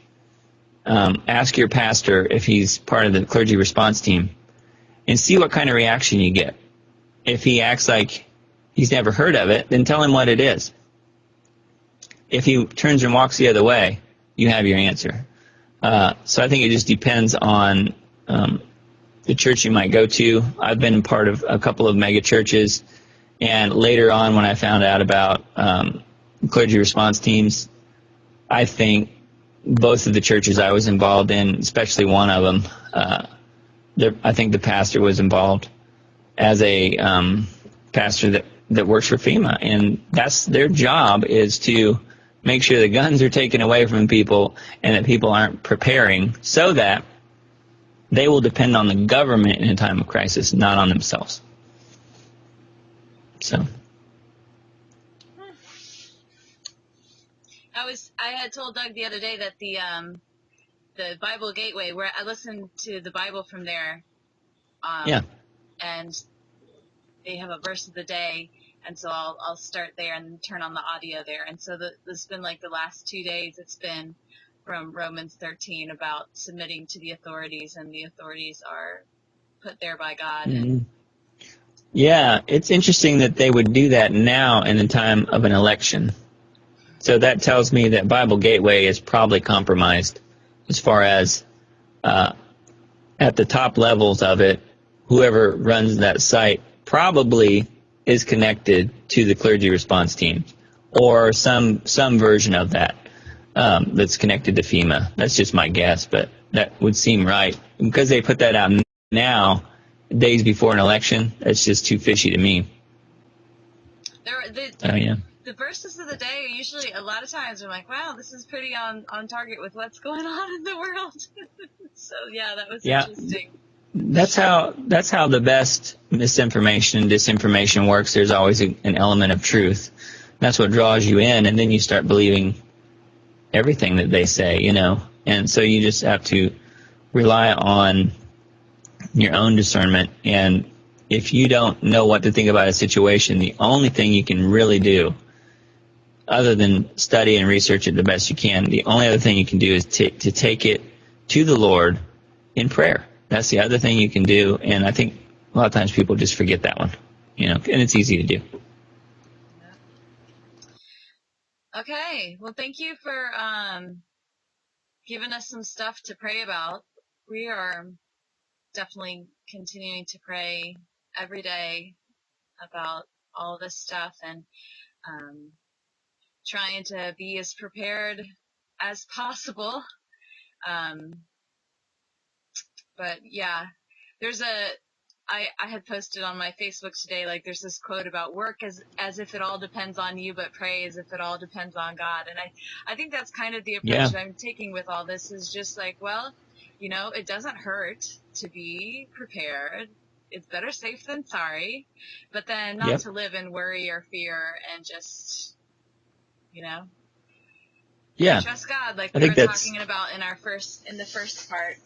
ask your pastor if he's part of the clergy response team and see what kind of reaction you get. If he acts like he's never heard of it, then tell him what it is. If he turns and walks the other way, you have your answer. So I think it just depends on the church you might go to. I've been part of a couple of mega churches, and later on when I found out about clergy response teams, I think both of the churches I was involved in, especially one of them, I think the pastor was involved as a pastor that works for FEMA, and that's their job, is to make sure the guns are taken away from people and that people aren't preparing, so that they will depend on the government in a time of crisis, not on themselves. So I had told Doug the other day that the Bible Gateway, where I listened to the Bible from there, and they have a verse of the day, and so I'll start there and turn on the audio there. And so this has been like the last 2 days. It's been from Romans 13 about submitting to the authorities, and the authorities are put there by God. Mm-hmm. Yeah, it's interesting that they would do that now in the time of an election. So that tells me that Bible Gateway is probably compromised as far as at the top levels of it, whoever runs that site probably is connected to the clergy response team or some version of that that's connected to FEMA. That's just my guess, but that would seem right. Because they put that out now, days before an election, that's just too fishy to me. The verses of the day are usually, a lot of times, I'm like, wow, this is pretty on target with what's going on in the world. So, yeah, that was interesting. That's how the best misinformation and disinformation works. There's always an element of truth. That's what draws you in, and then you start believing everything that they say, And so you just have to rely on your own discernment. And if you don't know what to think about a situation, the only thing you can really do, other than study and research it the best you can, the only other thing you can do is to take it to the Lord in prayer. That's the other thing you can do, and I think a lot of times people just forget that one, and it's easy to do. Okay, well, thank you for giving us some stuff to pray about. We are definitely continuing to pray every day about all this stuff, and trying to be as prepared as possible. But yeah, I had posted on my Facebook today, like, there's this quote about work as if it all depends on you, but pray as if it all depends on God. And I think that's kind of the approach that I'm taking with all this, is just like, well, it doesn't hurt to be prepared. It's better safe than sorry, but then not to live in worry or fear, and just, trust God, like we were talking about in the first part.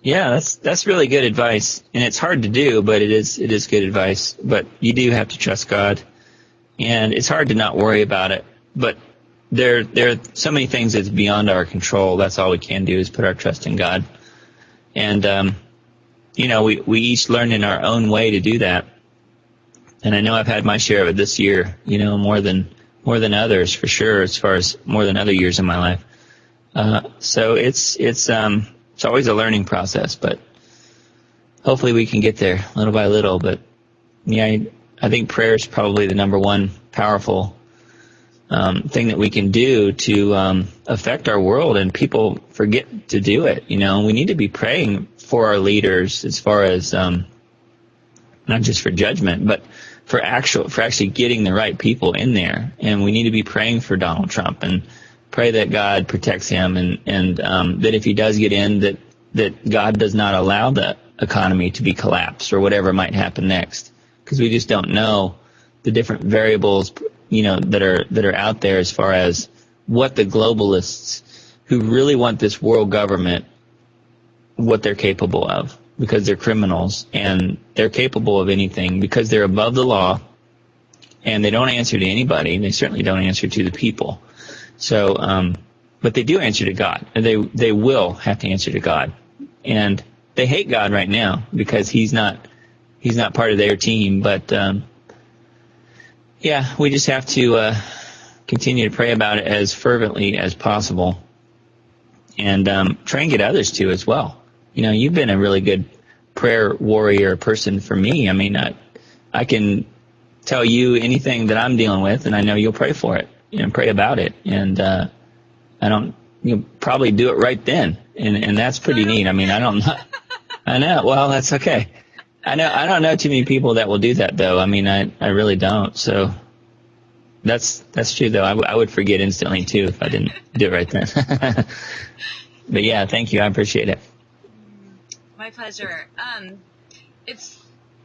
Yeah, that's really good advice, and it's hard to do, but it is good advice. But you do have to trust God, and it's hard to not worry about it. But there are so many things that's beyond our control. That's all we can do is put our trust in God. And we each learn in our own way to do that. And I know I've had my share of it this year, more than others for sure, as far as more than other years in my life. So it's always a learning process, but hopefully we can get there little by little. But yeah, I think prayer is probably the number one powerful thing that we can do to affect our world, and people forget to do it. We need to be praying for our leaders, as far as not just for judgment, but for actually getting the right people in there. And we need to be praying for Donald Trump and pray that God protects him, and that if he does get in, that God does not allow the economy to be collapsed or whatever might happen next, because we just don't know the different variables that are out there, as far as what the globalists who really want this world government, what they're capable of, because they're criminals and they're capable of anything because they're above the law, and they don't answer to anybody. They certainly don't answer to the people. So, but they do answer to God, and they will have to answer to God. And they hate God right now because he's not part of their team. But yeah, we just have to continue to pray about it as fervently as possible, and try and get others to as well. You've been a really good prayer warrior person for me. I mean, I can tell you anything that I'm dealing with, and I know you'll pray for it and pray about it. And you'll probably do it right then, and that's pretty neat. I mean, I know. Well, that's okay. I don't know too many people that will do that, though. I mean, I really don't. So that's true, though. I would forget instantly too if I didn't do it right then. But yeah, thank you. I appreciate it. My pleasure.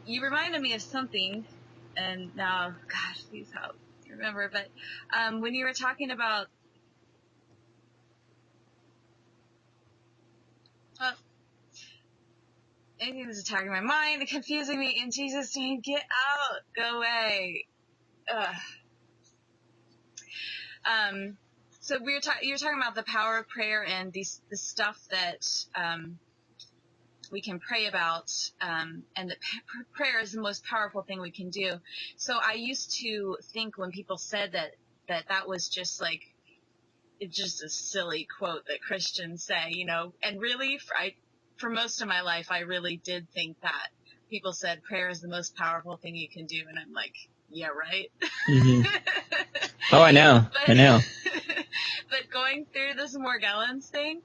You reminded me of something, and now, gosh, please help remember. But when you were talking about, anything that's attacking my mind and confusing me, in Jesus' name, get out, go away. Ugh. So you were talking about the power of prayer and the stuff that we can pray about, and that prayer is the most powerful thing we can do. So I used to think when people said that was just like, it's just a silly quote that Christians say, and really, for most of my life, I really did think that people said prayer is the most powerful thing you can do, and I'm like, yeah, right. Mm-hmm. Oh, I know. But going through this Morgellons thing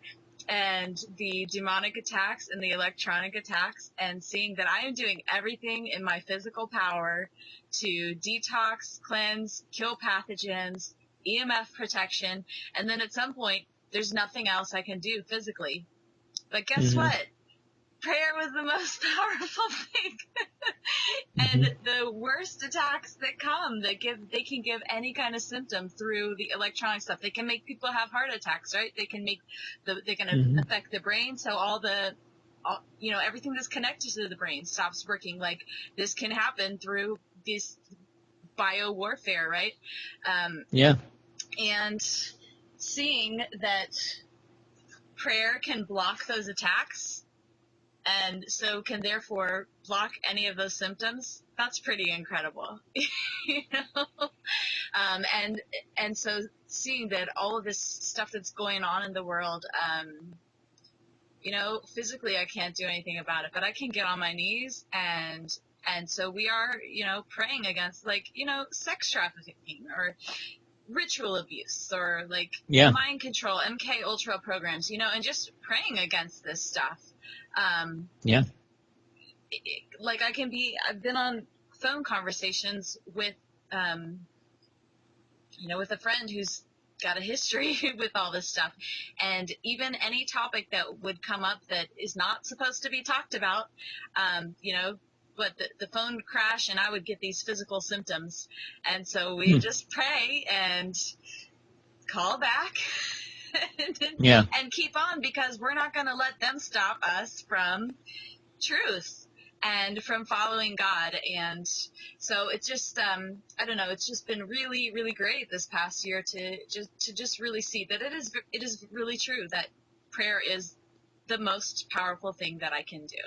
and the demonic attacks and the electronic attacks, and seeing that I am doing everything in my physical power to detox, cleanse, kill pathogens, EMF protection, and then at some point there's nothing else I can do physically. But guess what? Prayer was the most powerful thing. And the worst attacks that come, they can give any kind of symptom through the electronic stuff. They can make people have heart attacks, right? They can affect the brain. So everything that's connected to the brain stops working. Like, this can happen through this bio warfare, right? Yeah. And seeing that prayer can block those attacks, and so can therefore block any of those symptoms, that's pretty incredible. And so seeing that all of this stuff that's going on in the world, physically I can't do anything about it, but I can get on my knees, and so we are, praying against, sex trafficking or ritual abuse, or mind control, MK Ultra programs, and just praying against this stuff. Yeah. I've been on phone conversations with, with a friend who's got a history with all this stuff, and even any topic that would come up that is not supposed to be talked about, but the phone would crash and I would get these physical symptoms. And so we just pray and call back and keep on, because we're not going to let them stop us from truth. and from following God. And so it's just, I don't know, it's just been really, really great this past year to just really see that it is really true that prayer is the most powerful thing that I can do.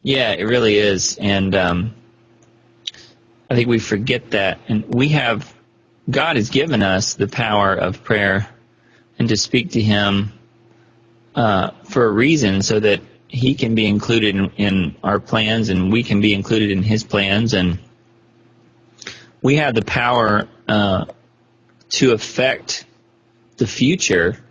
Yeah, it really is. And I think we forget that. And God has given us the power of prayer and to speak to him for a reason, so that he can be included in our plans and we can be included in his plans. And we have the power to affect the future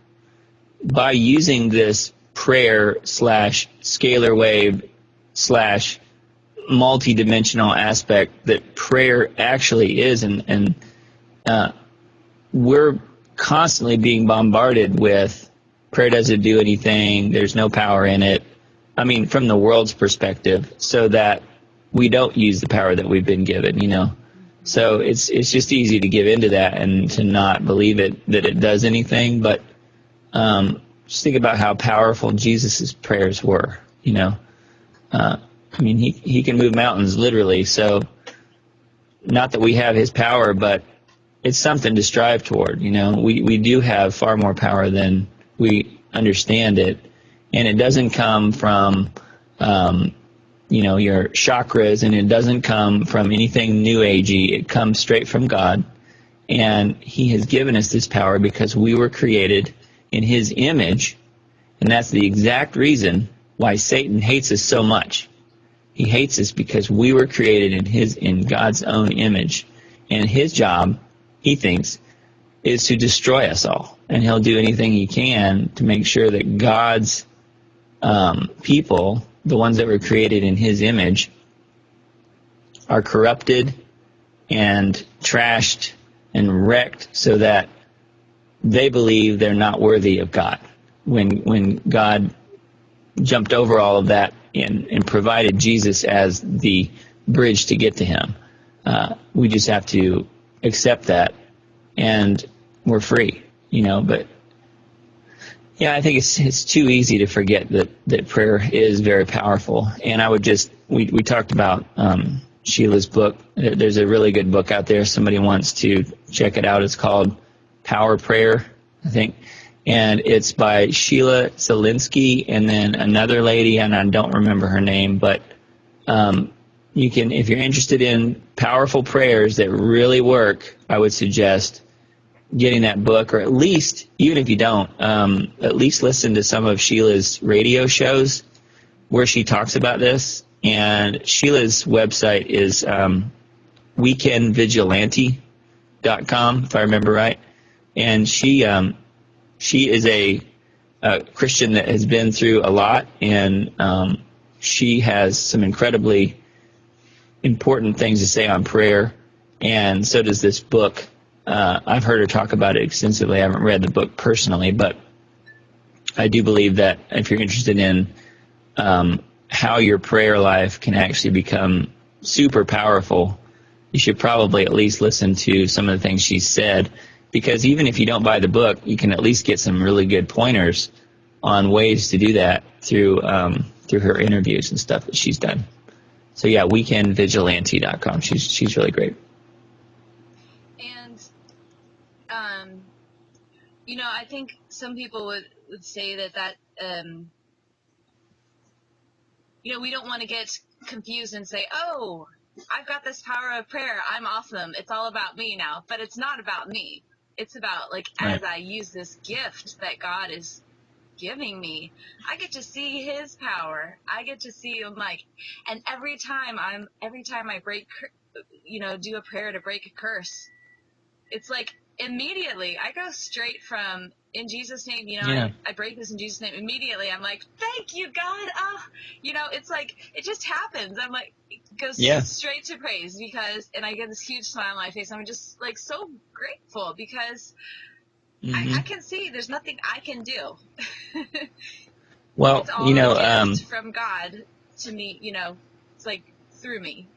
by using this prayer / scalar wave / multi-dimensional aspect that prayer actually is. And we're constantly being bombarded with prayer doesn't do anything, there's no power in it. I mean, from the world's perspective, so that we don't use the power that we've been given, you know. So it's just easy to give into that and to not believe that it does anything. But just think about how powerful Jesus' prayers were, you know. I mean, he can move mountains literally. So not that we have his power, but it's something to strive toward, you know. We do have far more power than we understand it. And it doesn't come from, your chakras, and it doesn't come from anything new agey. It comes straight from God. And he has given us this power because we were created in his image. And that's the exact reason why Satan hates us so much. He hates us because we were created in God's own image. And his job, he thinks, is to destroy us all. And he'll do anything he can to make sure that God's people, the ones that were created in his image, are corrupted and trashed and wrecked, so that they believe they're not worthy of God. When God jumped over all of that and provided Jesus as the bridge to get to him, we just have to accept that, and we're free, you know. But yeah, I think it's too easy to forget that prayer is very powerful. And I would just, we talked about Sheila's book. There's a really good book out there. Somebody wants to check it out. It's called Power Prayer, I think. And it's by Sheila Zelinsky and then another lady, and I don't remember her name. But you can, if you're interested in powerful prayers that really work, I would suggest getting that book, or at least, even if you don't, at least listen to some of Sheila's radio shows where she talks about this. And Sheila's website is weekendvigilante.com, if I remember right. And she is a Christian that has been through a lot, and she has some incredibly important things to say on prayer, and so does this book. I've heard her talk about it extensively. I haven't read the book personally, but I do believe that if you're interested in how your prayer life can actually become super powerful, you should probably at least listen to some of the things she said, because even if you don't buy the book, you can at least get some really good pointers on ways to do that through her interviews and stuff that she's done. So yeah, weekendvigilante.com. She's really great. And I think some people would say that we don't want to get confused and say, oh, I've got this power of prayer, I'm awesome, it's all about me now. But it's not about me. It's about, like, Right. as I use this gift that God is giving me, I get to see his power. I get to see him, like, and every time I break, do a prayer to break a curse, it's like immediately I go straight from in Jesus' name, Yeah. I break this in Jesus' name. Immediately I'm like, thank you, God. It's like, it just happens. I'm like, it goes straight to praise, and I get this huge smile on my face. I'm just like so grateful because I can see there's nothing I can do. Well, it's all a gift from God to me, it's like through me,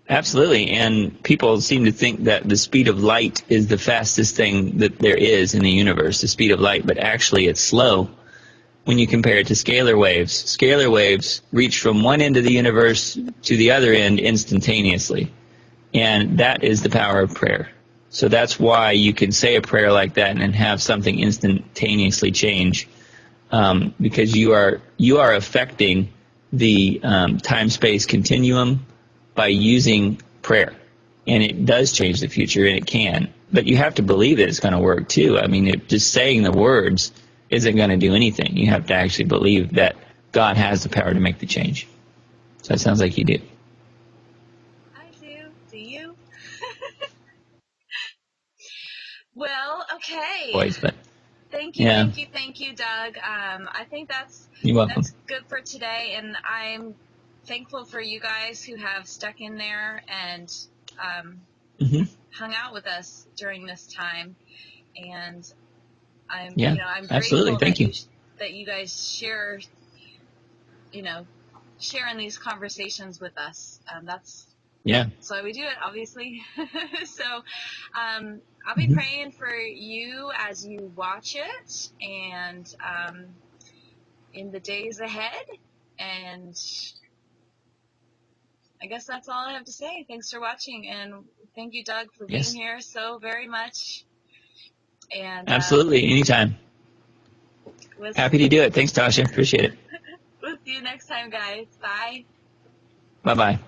Absolutely. And people seem to think that the speed of light is the fastest thing that there is in the universe, the speed of light, but actually it's slow. when you compare it to scalar waves. Scalar waves reach from one end of the universe to the other end instantaneously. And that is the power of prayer. So that's why you can say a prayer like that and have something instantaneously change, because you are affecting the time-space continuum by using prayer. And it does change the future, and it can. But you have to believe that it's going to work too. I mean, just saying the words isn't going to do anything. You have to actually believe that God has the power to make the change. So it sounds like you do. I do. Do you? Well, okay. Boys, but Thank you, yeah, thank you, thank you, Doug. I think you're welcome. that's good for today, and I'm thankful for you guys who have stuck in there and Hmm. hung out with us during this time. And Yeah, I'm absolutely. grateful Thank you. that you guys share, sharing these conversations with us. That's Yeah. why we do it, obviously. So I'll be Hmm. praying for you as you watch it, and in the days ahead. And I guess that's all I have to say. Thanks for watching, and thank you, Doug, for being Yes, here so very much. And absolutely. Anytime. we'll, Happy to do it. Thanks, Tasha. Appreciate it. we'll see you next time, guys. Bye. Bye-bye.